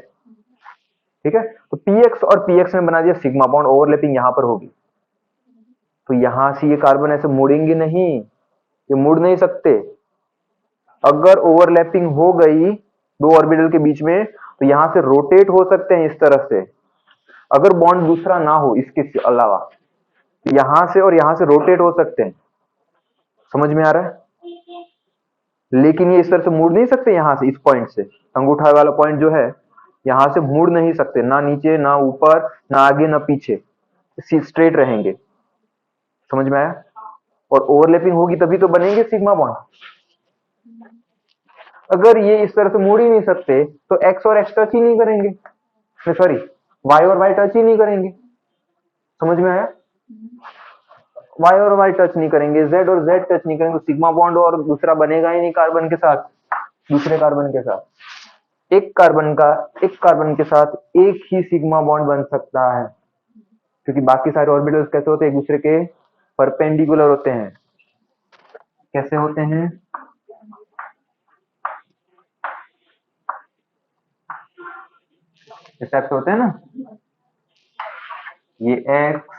ठीक है, तो पी एक्स और पी एक्स में बना दिया सिग्मा बॉन्ड, ओवरलैपिंग यहां पर होगी, तो यहां से ये कार्बन ऐसे मुड़ेंगे नहीं, ये मुड़ नहीं सकते। अगर ओवरलैपिंग हो गई दो ऑर्बिटल के बीच में तो यहां से रोटेट हो सकते हैं इस तरह से, अगर बॉन्ड दूसरा ना हो इसके अलावा, तो यहां से और यहां से रोटेट हो सकते हैं। समझ में आ रहा है, लेकिन ये इस तरह से मुड़ नहीं सकते, यहां से इस पॉइंट से अंगूठा वाला पॉइंट जो है यहां से मुड़ नहीं सकते, ना नीचे ना ऊपर ना आगे ना पीछे, स्ट्रेट रहेंगे। समझ में आया, और ओवरलैपिंग होगी तभी तो बनेंगे सिग्मा बॉन्ड। अगर ये इस तरह से मुड़ ही नहीं सकते तो एक्स और एक्स टच ही नहीं करेंगे, सॉरी वाई और वाई टच ही नहीं करेंगे। समझ में आया, वाई और वाई टच नहीं करेंगे, जेड और जेड टच नहीं करेंगे, तो सिग्मा बॉन्ड और दूसरा बनेगा ही नहीं कार्बन के साथ, दूसरे कार्बन के साथ। एक कार्बन के साथ एक ही सिग्मा बॉन्ड बन सकता है, क्योंकि बाकी सारे ऑर्बिटल्स कैसे होते हैं, एक दूसरे के परपेंडिकुलर होते हैं। कैसे होते हैं, इस टाइप से होते हैं ना, ये एक्स,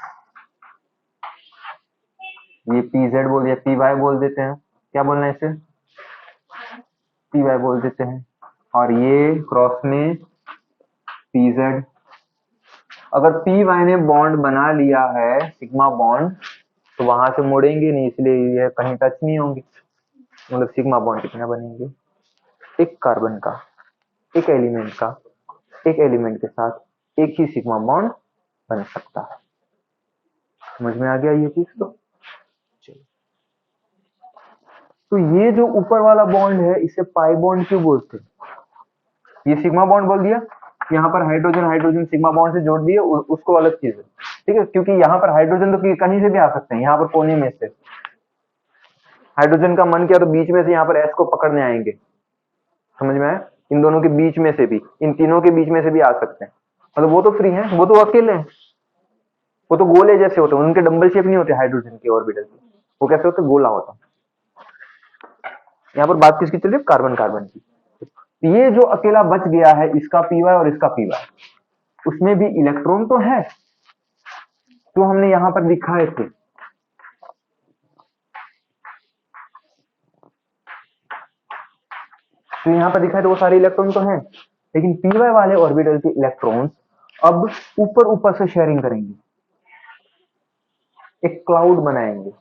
ये पी जेड बोल दिया, पी वाई बोल देते हैं, क्या बोलना है इसे, पी वाई बोल देते हैं, और ये क्रॉस में पी जेड। अगर पी वाई ने बॉन्ड बना लिया है सिग्मा बॉन्ड तो वहां से मुड़ेंगे नहीं, इसलिए ये कहीं टच नहीं होंगे। मतलब सिग्मा बॉन्ड कितना बनेंगे, एक कार्बन का एक एलिमेंट के साथ एक ही सिग्मा बॉन्ड बन सकता है। समझ में आ गया ये चीज, तो चलो, तो ये जो ऊपर वाला बॉन्ड है इसे पाई बॉन्ड क्यों बोलते हैं, ये सिग्मा बॉन्ड बोल दिया, यहाँ पर हाइड्रोजन हाइड्रोजन सिग्मा बॉन्ड से जोड़ दिए, उसको अलग चीज है। ठीक है, क्योंकि यहाँ पर हाइड्रोजन तो कहीं से भी आ सकते हैं, यहाँ पर कोने में से हाइड्रोजन का मन किया तो बीच में से यहाँ पर एस को पकड़ने आएंगे। समझ में आया, इन दोनों के बीच में से भी, इन तीनों के बीच में से भी आ सकते हैं, मतलब वो तो फ्री है, वो तो अकेले हैं, वो तो गोले जैसे होते हैं, उनके डंबल शेप नहीं होते हाइड्रोजन के ऑर्बिटल के, वो कैसे होते, गोला होता। यहाँ पर बात किसकी चल रही है, कार्बन कार्बन की। ये जो अकेला बच गया है इसका पी वाई और इसका पी वाई, उसमें भी इलेक्ट्रॉन तो है, तो हमने यहां पर दिखाए थे, तो यहां पर दिखाए तो वो सारे इलेक्ट्रॉन तो हैं, लेकिन py वाले ऑर्बिटल के इलेक्ट्रॉन्स अब ऊपर ऊपर से शेयरिंग करेंगे, एक क्लाउड बनाएंगे।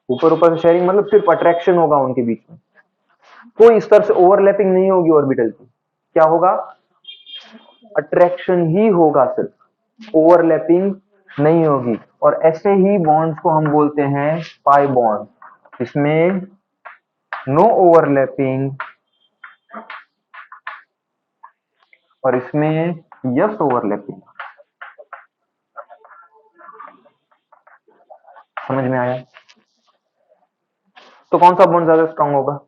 ऊपर ऊपर से शेयरिंग मतलब सिर्फ अट्रैक्शन होगा उनके बीच में, कोई इस तरह से ओवरलैपिंग नहीं होगी ऑर्बिटल की। क्या होगा? अट्रैक्शन ही होगा, सिर्फ ओवरलैपिंग नहीं होगी। और ऐसे ही बॉन्ड्स को हम बोलते हैं पाई बॉन्ड, इसमें नो ओवरलैपिंग और इसमें यस ओवरलैपिंग। समझ में आया? तो कौन सा बॉन्ड ज्यादा स्ट्रांग होगा?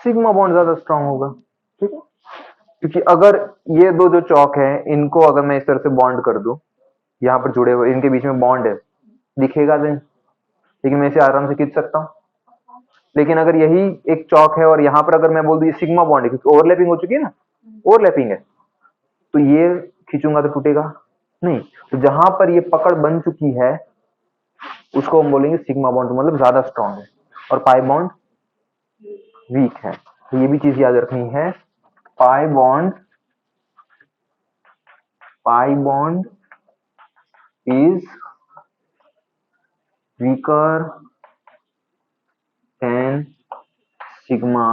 सिग्मा बॉन्ड ज्यादा स्ट्रांग होगा, ठीक है। क्योंकि अगर ये दो जो चौक है इनको अगर मैं इस तरह से बॉन्ड कर दूं, यहाँ पर जुड़े हुए इनके बीच में बॉन्ड है, दिखेगा नहीं, लेकिन मैं इसे आराम से खींच सकता हूँ। लेकिन अगर यही एक चौक है और यहाँ पर अगर मैं बोल दूं ये सिग्मा बॉन्ड है, क्योंकि ओवरलैपिंग हो चुकी है ना, ओवरलैपिंग है, तो ये खींचूंगा तो टूटेगा नहीं। तो जहां पर ये पकड़ बन चुकी है उसको हम बोलेंगे सिग्मा बॉन्ड, मतलब ज्यादा स्ट्रांग है, और पाई बॉन्ड वीक है। तो ये भी चीज याद रखनी है, pi bond is weaker then sigma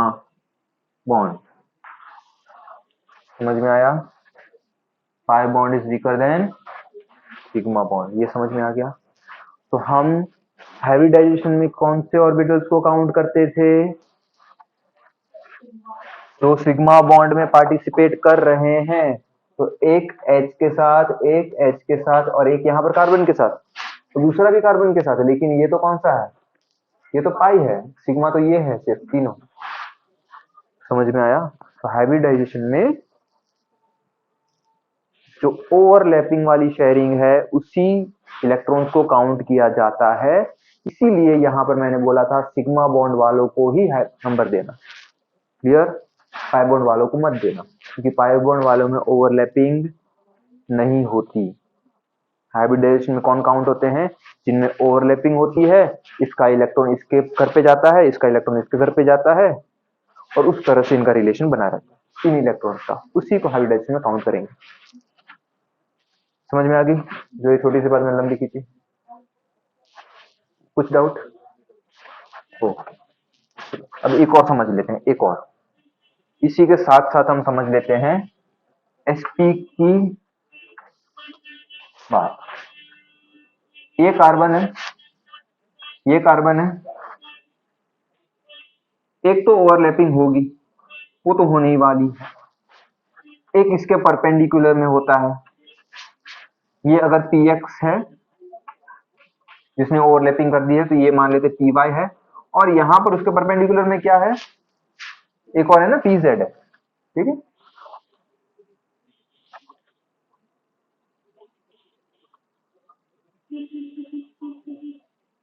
bond. समझ में आया? Pi bond is weaker then sigma bond, ये समझ में आ गया। तो हम हाइब्रिडाइजेशन में कौन से ऑर्बिटल्स को काउंट करते थे? तो सिग्मा बॉन्ड में पार्टिसिपेट कर रहे हैं, तो एक H के साथ, एक H के साथ और एक यहाँ पर कार्बन के साथ, तो दूसरा भी कार्बन के साथ है। लेकिन ये तो कौन सा है? ये तो पाई है, सिग्मा तो ये है, सिर्फ तीनों। समझ में आया? तो हाइब्रिडाइजेशन में जो ओवरलैपिंग वाली शेयरिंग है उसी इलेक्ट्रॉन्स को काउंट किया जाता है। इसीलिए यहां पर मैंने बोला था सिग्मा बॉन्ड वालों को ही नंबर देना। क्लियर? पाई बॉन्ड वालों को मत देना, क्योंकि पाई बॉन्ड वालों में ओवरलैपिंग नहीं होती। हाइब्रिडाइजेशन में कौन काउंट होते हैं? जिनमें ओवरलैपिंग होती है, इसका इलेक्ट्रॉन इसके घर पे जाता है, इसका इलेक्ट्रॉन इसके घर पे जाता है, और उस तरह से इनका रिलेशन बना रहता है इन इलेक्ट्रॉन्स का, उसी को हाइब्रिडाइजेशन में काउंट करेंगे। समझ में आ गई जो ये छोटी सी बात मैंने लिखी थी? कुछ डाउट? ओके, अब एक और समझ लेते हैं, एक और इसी के साथ साथ हम समझ लेते हैं sp की बात। ये कार्बन है, ये कार्बन है, एक तो ओवरलैपिंग होगी, वो तो होने ही वाली है, एक इसके परपेंडिकुलर में होता है। ये अगर px है जिसने ओवरलैपिंग कर दी है, तो ये मान लेते py है, और यहां पर उसके परपेंडिकुलर में क्या है? एक और है ना, pz है, ठीक है।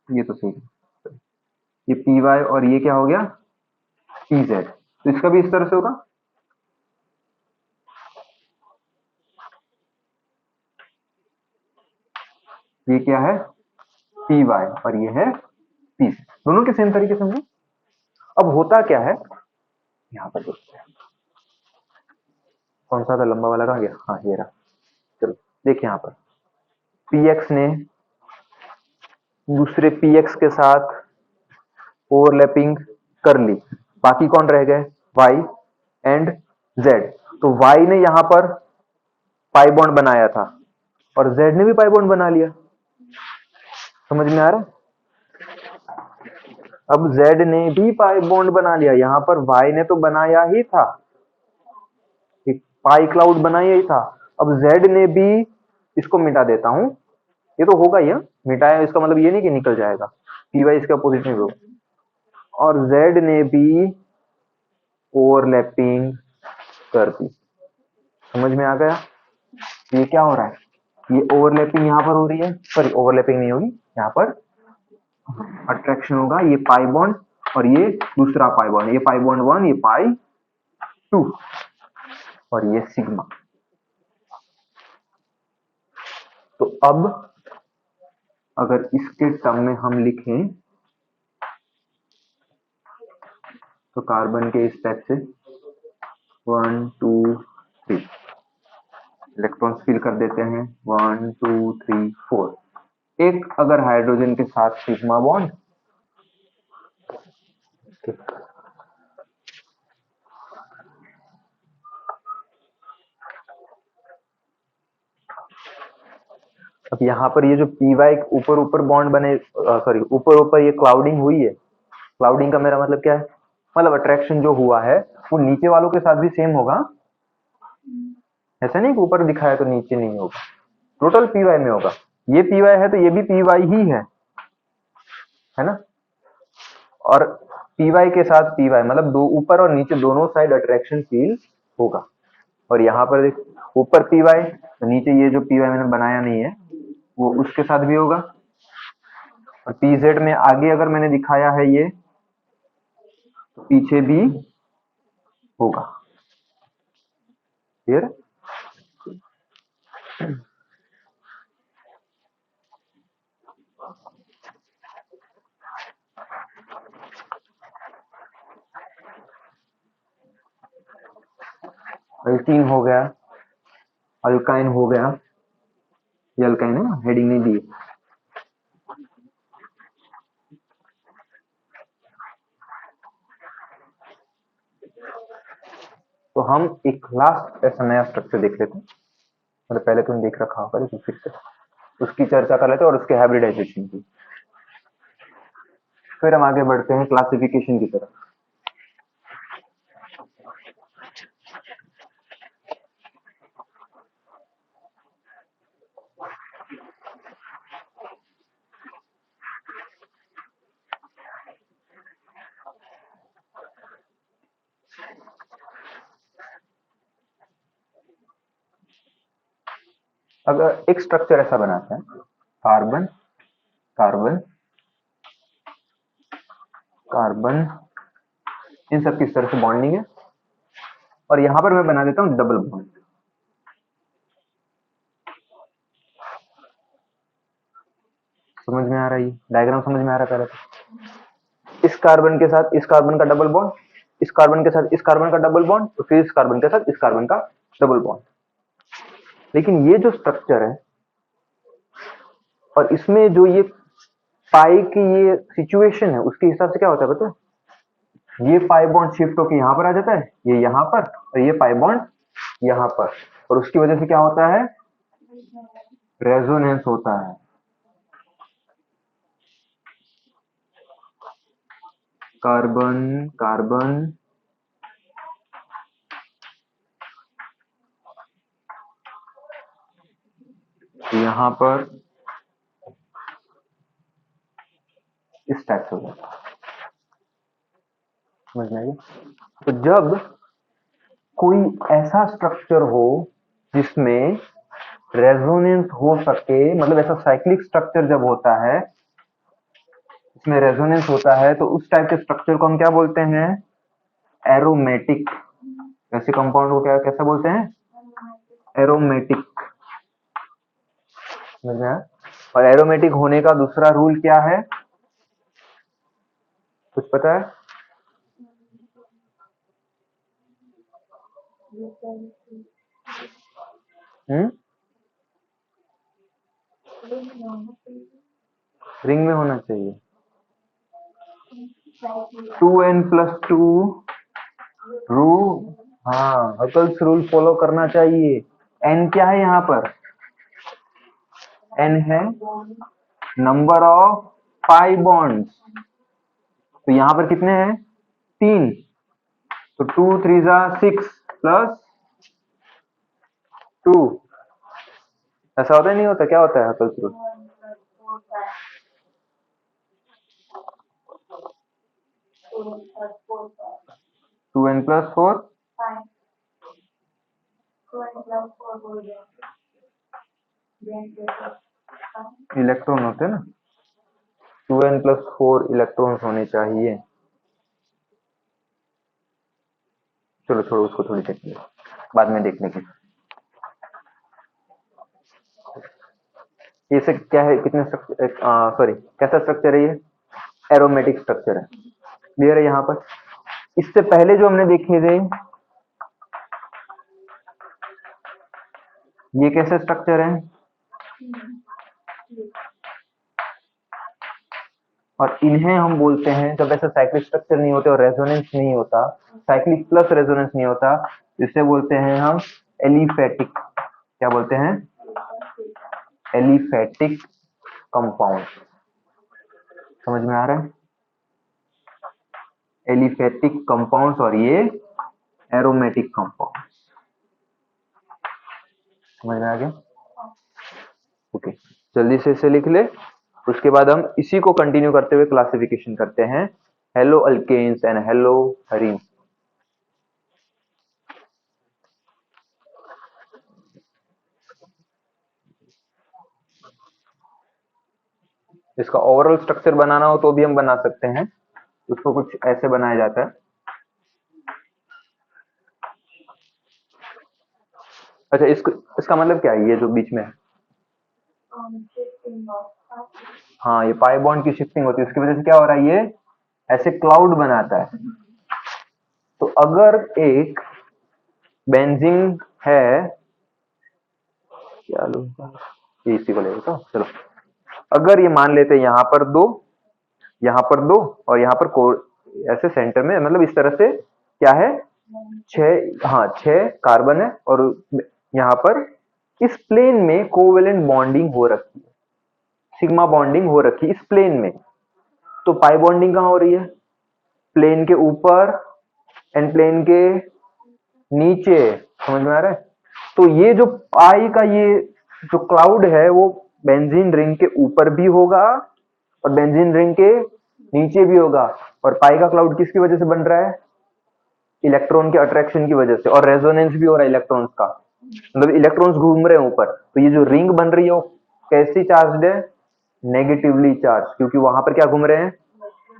ये तो सही है, ये py और ये क्या हो गया? pz। तो इसका भी इस तरह से होगा, ये क्या है? py और ये है pz, दोनों के सेम तरीके से होंगे। अब होता क्या है, यहाँ पर देखते हैं, कौन सा था लंबा वाला, कहाँ गया? हाँ ये रहा। चलो देखिए, यहाँ पर px ने दूसरे px के साथ ओवरलैपिंग कर ली, बाकी कौन रह गए? y and z। तो y ने यहां पर पाई बॉन्ड बनाया था और z ने भी पाई बॉन्ड बना लिया। समझ में आ रहा है? अब z ने भी पाई बॉन्ड बना लिया, यहां पर y ने तो बनाया ही था, एक पाई क्लाउड बनाया ही था। अब z ने भी, इसको मिटा देता हूं, ये तो होगा ही, मिटाया इसका मतलब ये नहीं कि निकल जाएगा, py इसके अपोजिट में होगा, और z ने भी ओवरलैपिंग कर दी। समझ में आ गया? ये क्या हो रहा है? ये ओवरलैपिंग यहाँ पर हो रही है, सॉरी ओवरलैपिंग नहीं होगी, यहाँ पर अट्रैक्शन होगा। ये पाई बॉन्ड और ये दूसरा पाई बॉन्ड, ये पाई बॉन्ड 1, ये पाई 2 और ये सिग्मा। तो अब अगर इसके टर्म में हम लिखें तो कार्बन के इस टाइप से 1 2 3 इलेक्ट्रॉन्स फिल कर देते हैं 1 2 3 4। एक अगर हाइड्रोजन के साथ सिग्मा बॉन्ड, अब यहाँ पर ये जो पी वाई ऊपर ऊपर बॉन्ड बने, सॉरी ऊपर ऊपर ये क्लाउडिंग हुई है। क्लाउडिंग का मेरा मतलब क्या है, मतलब अट्रैक्शन जो हुआ है वो नीचे वालों के साथ भी सेम होगा। ऐसा नहीं कि ऊपर दिखाया तो नीचे नहीं होगा, टोटल पी वाई में होगा। ये पी वाई है तो ये भी पी वाई ही है ना। और पी वाई के साथ पी वाई मतलब दो ऊपर और नीचे दोनों साइड अट्रैक्शन फील होगा। और यहाँ पर देख ऊपर पी वाई तो नीचे ये जो पी वाई मैंने बनाया नहीं है वो उसके साथ भी होगा। और पी जेड में आगे अगर मैंने दिखाया है ये तो पीछे भी होगा। फिर 3 हो गया, अल्काइन हो गया। ये अल्काइन है ना, हेडिंग नहीं दी। तो हम एक लास्ट ऐसा नया स्ट्रक्चर देख लेते हैं, मतलब पहले तुमने देख रखा होगा लेकिन फिर से उसकी चर्चा कर लेते हैं और उसके हाइब्रिडाइजेशन की। फिर हम आगे बढ़ते हैं क्लासिफिकेशन की तरफ। अगर एक स्ट्रक्चर ऐसा बनाते हैं, कार्बन कार्बन कार्बन, इन सब किस तरह से बॉन्डिंग है, और यहां पर मैं बना देता हूं डबल बॉन्ड। समझ में आ रहा है, डायग्राम समझ में आ रहा है। पहले तो इस कार्बन के साथ इस कार्बन का डबल बॉन्ड, इस कार्बन के साथ इस कार्बन का डबल बॉन्ड, तो फिर इस कार्बन के साथ इस कार्बन का डबल बॉन्ड। लेकिन ये जो स्ट्रक्चर है और इसमें जो ये पाई की ये सिचुएशन है उसके हिसाब से क्या होता है पता है, ये पाई बॉन्ड शिफ्ट होकर यहां पर आ जाता है, ये यहां पर, और ये पाई बॉन्ड यहां पर, और उसकी वजह से क्या होता है, रेजोनेंस होता है। कार्बन कार्बन यहां पर इस टाइप से हो जाता है। समझ में आएगा। तो जब कोई ऐसा स्ट्रक्चर हो जिसमें रेजोनेंस हो सके, मतलब ऐसा साइक्लिक स्ट्रक्चर जब होता है इसमें रेजोनेंस होता है, तो उस टाइप के स्ट्रक्चर को हम क्या बोलते हैं, एरोमेटिक। ऐसे कंपाउंड को क्या कैसा बोलते हैं, एरोमेटिक। समझ में आया? और एरोमेटिक होने का दूसरा रूल क्या है, कुछ पता है? रिंग में होना चाहिए। 2n+2 रूल, हाँ हकल्स रूल फॉलो करना चाहिए। n क्या है यहाँ पर, n है नंबर ऑफ पाई बॉन्ड्स। तो यहाँ पर कितने हैं, 3, तो 2 3 6 प्लस 2। ऐसा होता है नहीं होता, क्या होता है हकल्स रूल, 2n+4 इलेक्ट्रॉन होते हैं ना, 2n+4 इलेक्ट्रॉन्स होने चाहिए। चलो छोड़ो उसको, थोड़ी देर बाद में देख लेंगे। ये से क्या है, कितने सॉरी कैसा स्ट्रक्चर है ये, एरोमेटिक स्ट्रक्चर है। क्लियर है यहाँ पर। इससे पहले जो हमने देखे थे ये कैसे स्ट्रक्चर है, और इन्हें हम बोलते हैं, जब ऐसा साइक्लिक स्ट्रक्चर नहीं होते और रेजोनेंस नहीं होता, साइक्लिक प्लस रेजोनेंस नहीं होता, इसे बोलते हैं हम एलिफेटिक। क्या बोलते हैं? Aliphatic compound. समझ में आ रहा है? एलिफेटिक कंपाउंड्स और ये एरोमेटिक कंपाउंड। समझ में आ गया? ओके, जल्दी से इसे लिख ले। उसके बाद हम इसी को कंटिन्यू करते हुए क्लासिफिकेशन करते हैं, हेलो अल्केन्स एंड हेलो हेरीन्स। इसका ओवरऑल स्ट्रक्चर बनाना हो तो भी हम बना सकते हैं, उसको कुछ ऐसे बनाया जाता है। अच्छा, इसका मतलब क्या है, ये जो बीच में है? हाँ, ये पाई बॉन्ड की शिफ्टिंग होती है, उसकी वजह से क्या हो रहा है, ये ऐसे क्लाउड बनाता है। तो अगर एक बेंजीन है, क्या लूंगा, ये इसी को लेगा तो चलो, अगर ये मान लेते हैं यहाँ पर दो, यहाँ पर दो, और यहाँ पर ऐसे सेंटर में, मतलब इस तरह से क्या है, छह, हाँ 6 कार्बन है, और यहाँ पर इस प्लेन में कोवेलेंट बॉन्डिंग हो रखी है, सिग्मा बॉन्डिंग हो रखी है इस प्लेन में। तो पाई बॉन्डिंग कहाँ हो रही है? प्लेन के ऊपर एंड प्लेन के नीचे। समझ में आ रहा है? तो ये जो पाई का ये जो क्लाउड है, वो बेंजीन रिंग के ऊपर भी होगा और बेंजीन रिंग के नीचे भी होगा। और पाई का क्लाउड किसकी वजह से बन रहा है? इलेक्ट्रॉन के अट्रैक्शन की वजह से, और रेजोनेंस भी हो रहा है इलेक्ट्रॉन्स का, मतलब इलेक्ट्रॉन्स घूम रहे हैं ऊपर। तो ये जो रिंग बन रही है वो कैसी चार्ज है? नेगेटिवली चार्ज, क्योंकि वहां पर क्या घूम रहे हैं?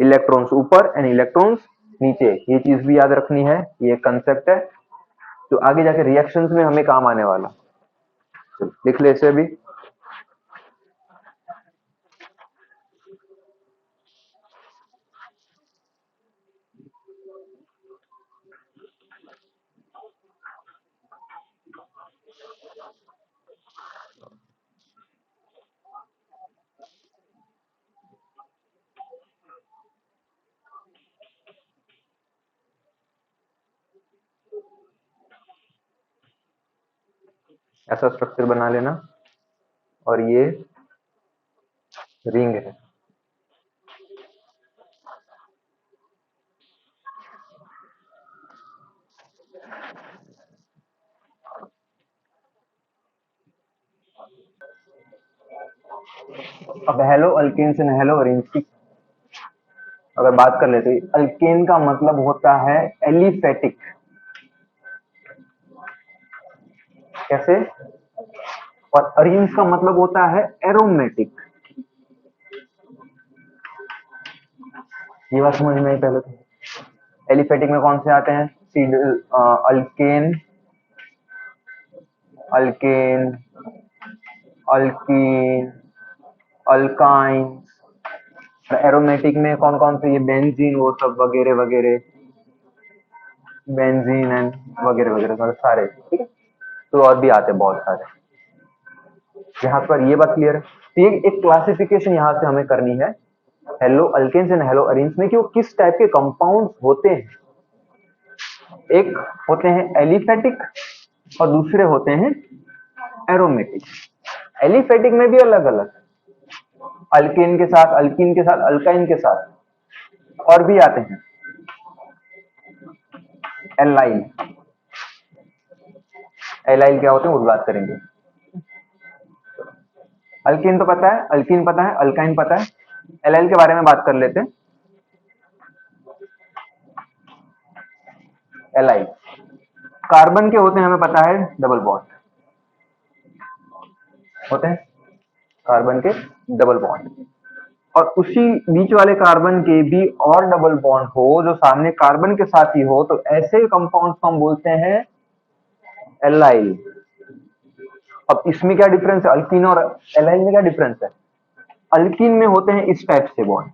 इलेक्ट्रॉन्स ऊपर एंड इलेक्ट्रॉन्स नीचे। ये चीज भी याद रखनी है, ये कंसेप्ट है जो आगे जाके रिएक्शंस में हमें काम आने वाला। लिख ले इसे भी। ऐसा स्ट्रक्चर बना लेना, और ये रिंग है। अब haloalkanes and haloarenes की अगर बात कर लेते हैं, अल्केन का मतलब होता है एलिफेटिक। कैसे? और अरेंज का मतलब होता है एरोमेटिक। ये बात समझ में आई पहले तो। एलिफेटिक में कौन से आते हैं? Alkane, alkane, alkyne, alkyne. Aromatic में कौन कौन से? ये बेंजीन, वो सब वगैरह वगैरह, बेंजीन एंड वगैरह वगैरह, मतलब सारे। ठीक है, तो और भी आते हैं बहुत सारे। यहाँ पर ये बात क्लियर है। तो ये एक क्लासिफिकेशन यहाँ से हमें करनी है, haloalkanes and haloarenes में, कि वो किस टाइप के कंपाउंड्स होते हैं। एक होते हैं एलिफेटिक और दूसरे होते हैं एरोमेटिक। एलिफेटिक में भी अलग अलग, अल्केन के साथ, अल्कीन के साथ, अल्काइन के साथ, और भी आते हैं एलाइल। एलाइल क्या होते हैं वो बात करेंगे। अल्कीन तो पता है, अल्कीन पता है, अल्काइन पता है, एलाइल के बारे में बात कर लेते हैं। एलाइल कार्बन के होते हैं, हमें पता है, डबल बॉन्ड होते हैं, कार्बन के डबल बॉन्ड। और उसी बीच वाले कार्बन के भी और डबल बॉन्ड हो जो सामने कार्बन के साथ ही हो, तो ऐसे कंपाउंड को हम बोलते हैं एलाइल। अब इसमें क्या डिफरेंस है, अल्कीन और एलाइल में क्या डिफरेंस है? अल्कीन में होते हैं इस टाइप से बॉन्ड,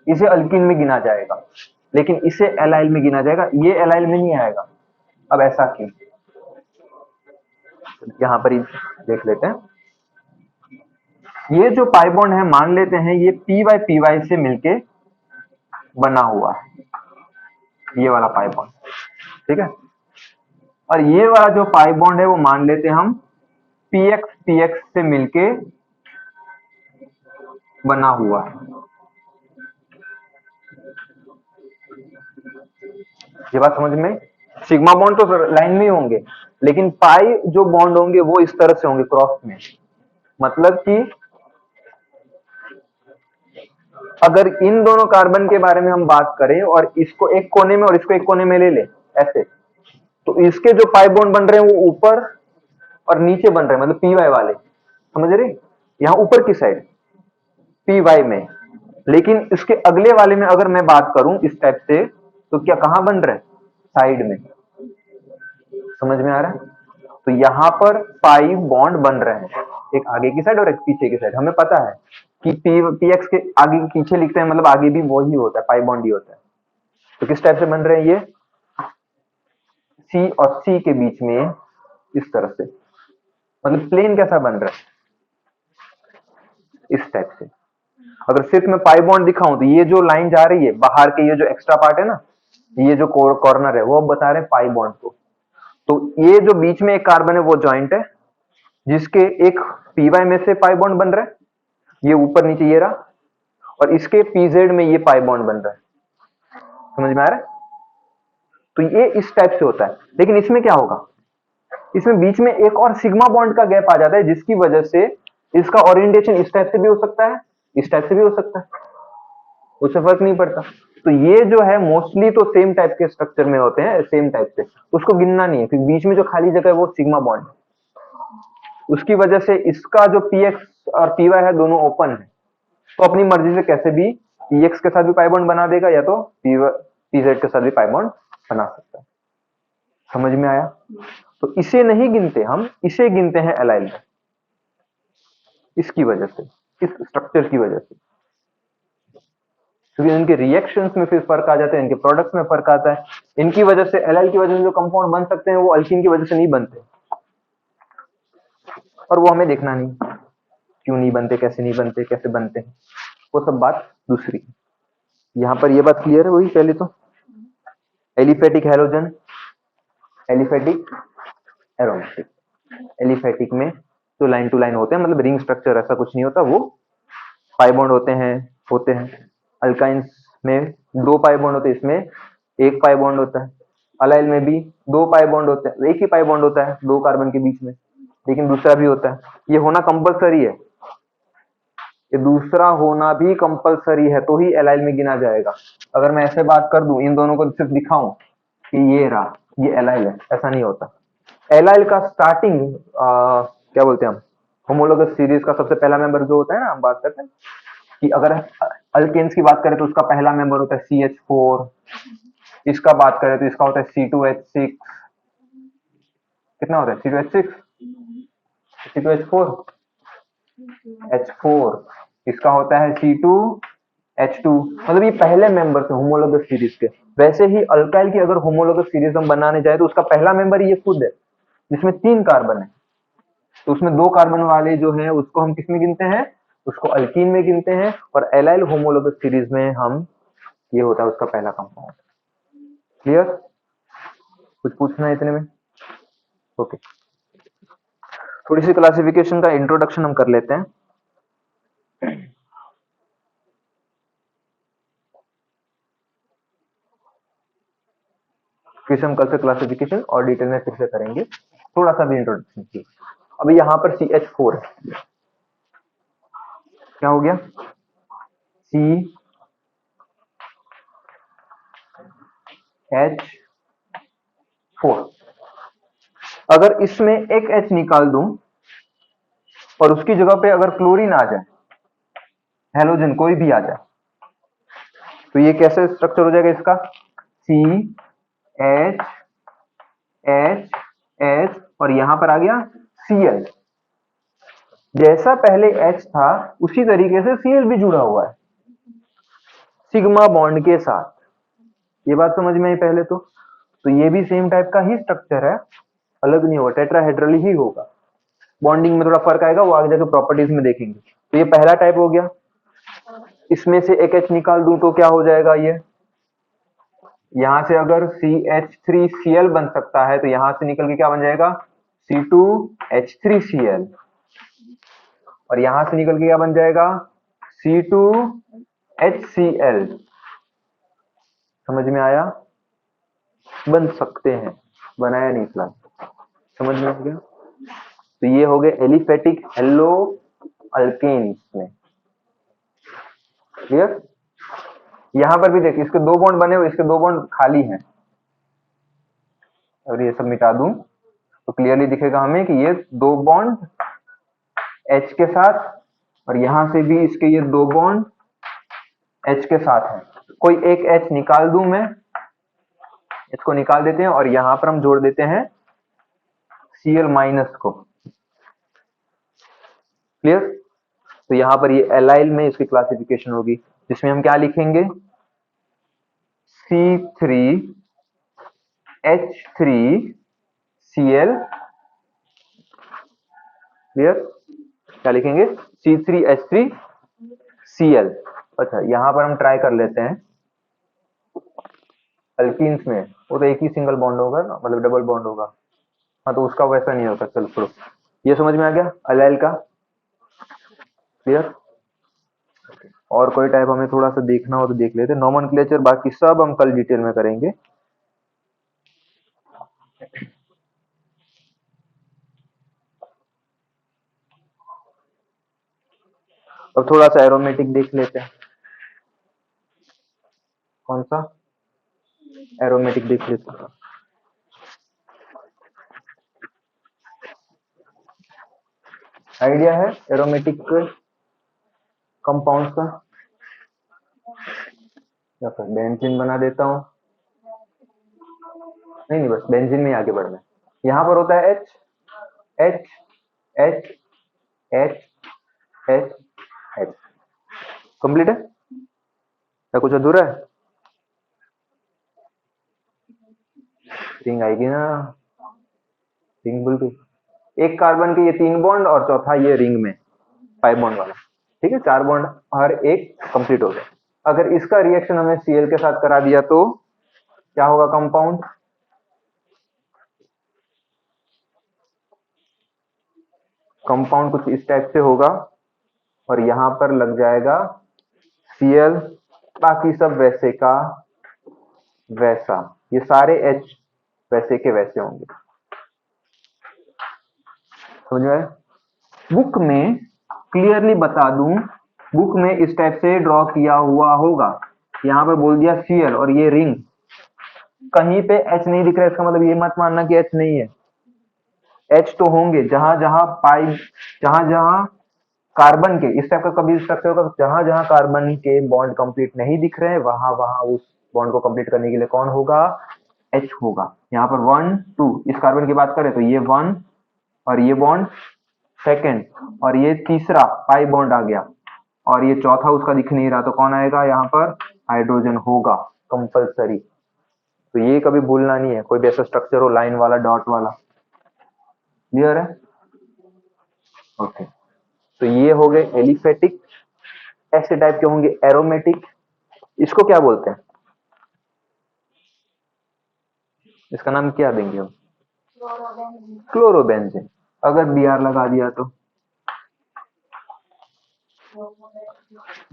इसे अल्कीन में गिना जाएगा, लेकिन इसे एलाइल में गिना जाएगा, ये एलाइल में नहीं आएगा। अब ऐसा क्यों? यहाँ पर ही देख लेते हैं। ये जो पाई बॉन्ड है मान लेते हैं ये py से मिलके बना हुआ है, ये वाला पाई बॉन्ड, ठीक है। और ये वाला जो पाई बॉन्ड है वो मान लेते हैं हम px से मिलके बना हुआ है। ये बात समझ में? सिग्मा बॉन्ड तो लाइन में ही होंगे, लेकिन पाई जो बॉन्ड होंगे वो इस तरह से होंगे क्रॉस में। मतलब कि अगर इन दोनों कार्बन के बारे में हम बात करें और इसको एक कोने में और इसको एक कोने में ले ले ऐसे, तो इसके जो पाई बॉन्ड बन रहे हैं वो ऊपर और नीचे बन रहे हैं, मतलब py वाले, समझ रहे? यहाँ ऊपर की साइड py में, लेकिन इसके अगले वाले में अगर मैं बात करूं इस टाइप से, तो क्या कहां बन रहा है? साइड में। समझ में आ रहा है? तो यहाँ पर पाई बॉन्ड बन रहे हैं, एक आगे की साइड और एक पीछे की साइड। हमें पता है कि px के आगे पीछे लिखते हैं, मतलब आगे भी वही होता है, पाई बॉन्ड ही होता है। तो किस टाइप से बन रहे हैं ये? C और C के बीच में इस तरह से, मतलब प्लेन कैसा बन रहा है? इस टाइप से। अगर सिर्फ मैं पाई बॉन्ड दिखाऊं तो ये जो लाइन जा रही है बाहर के, ये जो एक्स्ट्रा पार्ट है ना, ये जो कॉर्नर है, वो अब बता रहे हैं पाई बॉन्ड को। तो ये जो बीच में एक कार्बन है वो जॉइंट है, जिसके एक py में से पाई बॉन्ड बन रहा है, ये ऊपर नीचे ये रहा, और इसके pz में ये पाई बॉन्ड बन रहा है। समझ में आ रहा है? तो ये इस टाइप से होता है। लेकिन इसमें क्या होगा? इसमें बीच में एक और सिग्मा बॉन्ड का गैप आ जाता है, जिसकी वजह से इसका ओरिएंटेशन इस टाइप से भी हो सकता है, इस टाइप से भी हो सकता है, उससे फर्क नहीं पड़ता। तो ये जो है मोस्टली तो सेम टाइप के स्ट्रक्चर में होते हैं, सेम टाइप से, उसको गिनना नहीं है, क्योंकि बीच में जो खाली जगह है वो सिग्मा बॉन्ड है। उसकी वजह से इसका जो px और py है दोनों ओपन है, तो अपनी मर्जी से कैसे भी px के साथ भी पाई बॉन्ड बना देगा, या तो pz के साथ भी पाई बॉन्ड बना सकता है। समझ में आया? तो इसे नहीं गिनते हम, इसे गिनते हैं एलाइल में, इसकी वजह से, इस स्ट्रक्चर की वजह से, क्योंकि इनके रिएक्शंस में फिर फर्क आ जाते हैं, इनके प्रोडक्ट्स में फर्क आता है। इनकी वजह से, एलाइल की वजह से जो कंपाउंड बन सकते हैं वो अल्कीन की वजह से नहीं बनते, और वो हमें देखना नहीं, क्यों नहीं बनते, कैसे नहीं बनते, कैसे बनते हैं, वो सब बात दूसरी। यहाँ पर ये बात क्लियर है वही पहले तो। Aliphatic halogen, aliphatic aromatic. Aliphatic में तो लाइन टू लाइन होते हैं, मतलब रिंग स्ट्रक्चर ऐसा कुछ नहीं होता, वो पाई बॉन्ड होते हैं। अल्काइंस में दो पाई बॉन्ड होते हैं, इसमें एक पाई बॉन्ड होता है। अलाइल में भी दो पाई बॉन्ड होते हैं, एक ही पाई बॉन्ड होता है दो कार्बन के बीच में, लेकिन दूसरा भी होता है। ये होना कंपलसरी है, ये दूसरा होना भी कंपलसरी है, तो ही एलाइल में गिना जाएगा। अगर मैं ऐसे बात कर दूं, इन दोनों को सिर्फ दिखाऊं कि ये रहा, ये एलाइल है, ऐसा नहीं होता। एलाइल का स्टार्टिंग क्या बोलते हैं हम, होमोलोगस सीरीज का सबसे पहला मेंबर जो होता है ना, हम बात करते हैं कि अगर अल्केन्स की बात करें तो उसका पहला मेंबर होता है CH4, इसका बात करें तो इसका होता है C2H6, कितना होता है C2H6, C2H4, H4, इसका होता है C2H2, मतलब ये पहले मेंबर थे होमोलोगस सीरीज के। वैसे ही अल्काइल की अगर होमोलोगस सीरीज हम बनाने जाए तो उसका पहला मेंबर ये खुद है, जिसमें 3 कार्बन है, तो उसमें 2 कार्बन वाले जो है उसको हम किसमें गिनते हैं, उसको अल्कीन में गिनते हैं। और एलाइल होमोलोगस सीरीज में हम, ये होता है उसका पहला कंपाउंड। क्लियर? कुछ पूछना है इतने में? ओके, थोड़ी सी क्लासिफिकेशन का इंट्रोडक्शन हम कर लेते हैं। फिर हम कल से क्लासिफिकेशन और डिटेल में फिर से करेंगे, थोड़ा सा भी इंट्रोडक्शन की। अभी यहाँ पर CH4 है, क्या हो गया, CH4। अगर इसमें एक H निकाल दूं और उसकी जगह पे अगर क्लोरीन आ जाए, हेलोजन कोई भी आ जाए, तो ये कैसे स्ट्रक्चर हो जाएगा इसका, CH और यहां पर आ गया Cl। जैसा पहले H था उसी तरीके से Cl भी जुड़ा हुआ है सिग्मा बॉन्ड के साथ। ये बात समझ में आई पहले तो ये भी सेम टाइप का ही स्ट्रक्चर है, अलग नहीं होगा, टेट्राहेड्रल ही होगा। बॉन्डिंग में थोड़ा फर्क आएगा, वो आगे जाके प्रॉपर्टीज में देखेंगे। तो ये पहला टाइप हो गया। इसमें से एक H निकाल दूं तो क्या हो जाएगा, ये यहां से अगर CH3Cl बन सकता है तो यहां से निकल के क्या बन जाएगा, C2H3Cl, और यहां से निकल के क्या बन जाएगा, C2HCl। समझ में आया? बन सकते हैं, बनाया नहीं फिलहाल। समझ में आ गया? तो ये हो गए एलिफेटिक हेलो अल्केन्स में। क्लियर? यहां पर भी देखिए, इसके दो बॉन्ड बने हुए, इसके दो बॉन्ड खाली हैं, और ये सब मिटा दूं तो क्लियरली दिखेगा हमें कि ये दो बॉन्ड H के साथ, और यहां से भी इसके ये दो बॉन्ड H के साथ हैं। कोई एक H निकाल दूं मैं, इसको निकाल देते हैं और यहां पर हम जोड़ देते हैं Cl माइनस को। क्लियर? तो यहां पर ये एलाइल में इसकी क्लासिफिकेशन होगी, जिसमें हम क्या लिखेंगे, C3H3Cl। क्लियर? क्या लिखेंगे, C3H3Cl। अच्छा, यहां पर हम ट्राई कर लेते हैं अल्कीन्स में, वो तो एक ही सिंगल बॉन्ड होगा ना, मतलब डबल बॉन्ड होगा। हाँ, तो उसका वैसा नहीं होता। चलो छोड़ो, ये समझ में आ गया अलाइल का। क्लियर? और कोई टाइप हमें थोड़ा सा देखना हो तो देख लेते हैं। नॉमेनक्लेचर बाकी सब हम कल डिटेल में करेंगे। अब थोड़ा सा एरोमेटिक देख लेते हैं। कौन सा एरोमेटिक देख लेते हैं। आइडिया है एरोमेटिक कंपाउंड का? या फिर बेंजीन बना देता हूँ। नहीं नहीं, बस बेंजीन में ही आगे बढ़ना है। यहाँ पर होता है H H H H H H। Complete है या कुछ अधूरा है? रिंग आएगी ना, रिंग बोल के एक कार्बन के ये 3 बॉन्ड और चौथा ये रिंग में 5 बॉन्ड वाला। ठीक है, 4 बॉन्ड हर एक कंप्लीट हो गया। अगर इसका रिएक्शन हमें Cl के साथ करा दिया तो क्या होगा कंपाउंड, कंपाउंड कुछ इस टाइप से होगा, और यहां पर लग जाएगा Cl, बाकी सब वैसे का वैसा, ये सारे H वैसे के वैसे होंगे। समझ में आया? बुक में क्लियरली बता दूं, बुक में इस टाइप से ड्रॉ किया हुआ होगा। यहाँ पर बोल दिया Cl और ये रिंग, कहीं पे H नहीं दिख रहा है, इसका मतलब ये मत मानना कि H नहीं है। H तो होंगे जहां जहां जहां जहां कार्बन के इस टाइप का कभी स्ट्रक्चर होगा, जहां जहां कार्बन के बॉन्ड कंप्लीट नहीं दिख रहे हैं, वहां वहां उस बॉन्ड को कंप्लीट करने के लिए कौन होगा, H होगा। यहाँ पर 1 2, इस कार्बन की बात करें तो ये 1 और ये बॉन्ड सेकेंड, और ये तीसरा पाई बॉन्ड आ गया, और ये चौथा उसका दिख नहीं रहा, तो कौन आएगा यहाँ पर, हाइड्रोजन होगा कंपलसरी। तो ये कभी भूलना नहीं है, कोई भी ऐसा स्ट्रक्चर हो लाइन वाला डॉट वाला। क्लियर है? ओके। तो ये हो गए एलिफेटिक। ऐसे टाइप के होंगे एरोमेटिक। इसको क्या बोलते हैं, इसका नाम क्या देंगे हम, क्लोरोबेंजीन। अगर Br लगा दिया तो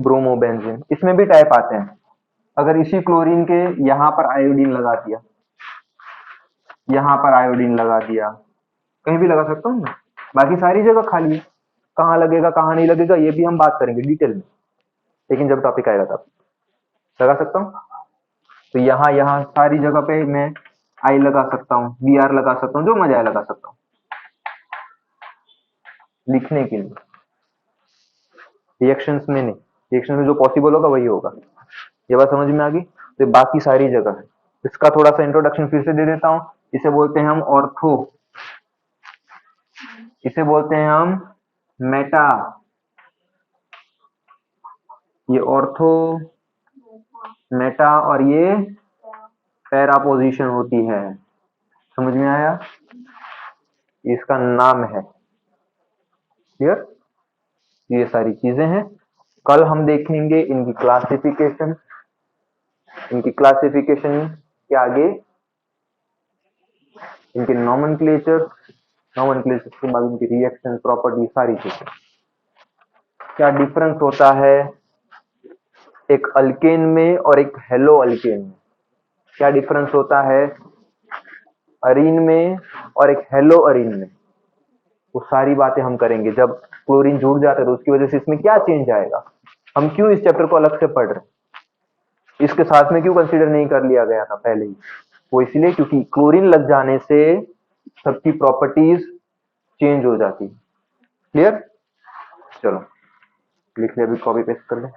ब्रोमोबेंजीन। इसमें भी टाइप आते हैं, अगर इसी क्लोरीन के यहां पर आयोडीन लगा दिया, यहां पर आयोडीन लगा दिया, कहीं भी लगा सकता हूँ ना, बाकी सारी जगह खाली है। कहाँ लगेगा कहाँ नहीं लगेगा ये भी हम बात करेंगे डिटेल में, लेकिन जब टॉपिक आएगा तब लगा सकता हूँ। तो यहाँ यहाँ सारी जगह पे मैं आई लगा सकता हूँ, Br लगा सकता हूँ, जो मजा आए लगा सकता हूँ लिखने के लिए। रिएक्शंस में नहीं, रिएक्शन में जो पॉसिबल होगा वही होगा। ये बात समझ में आ गई? तो बाकी सारी जगह है। इसका थोड़ा सा इंट्रोडक्शन फिर से दे देता हूँ। इसे बोलते हैं हम ऑर्थो, इसे बोलते हैं हम मेटा, ये ऑर्थो मेटा, और ये पैरा पोजीशन होती है। समझ में आया? इसका नाम है। क्लियर? ये सारी चीजें हैं। कल हम देखेंगे इनकी क्लासिफिकेशन, इनकी क्लासिफिकेशन के आगे इनके नॉमेनक्लेचर, नॉमेनक्लेचर के बाद इनकी रिएक्शन प्रॉपर्टी, सारी चीजें। क्या डिफरेंस होता है एक अल्केन में और एक हेलो अल्केन में? क्या डिफरेंस होता है अरीन में और एक हेलो अरीन में? वो सारी बातें हम करेंगे। जब क्लोरीन जुड़ जाता है तो उसकी वजह से इसमें क्या चेंज आएगा, हम क्यों इस चैप्टर को अलग से पढ़ रहे हैं, इसके साथ में क्यों कंसीडर नहीं कर लिया गया था पहले ही? वो इसलिए क्योंकि क्लोरीन लग जाने से सबकी प्रॉपर्टीज चेंज हो जाती है। क्लियर? चलो लिख ले, अभी कॉपी पेस्ट कर ले।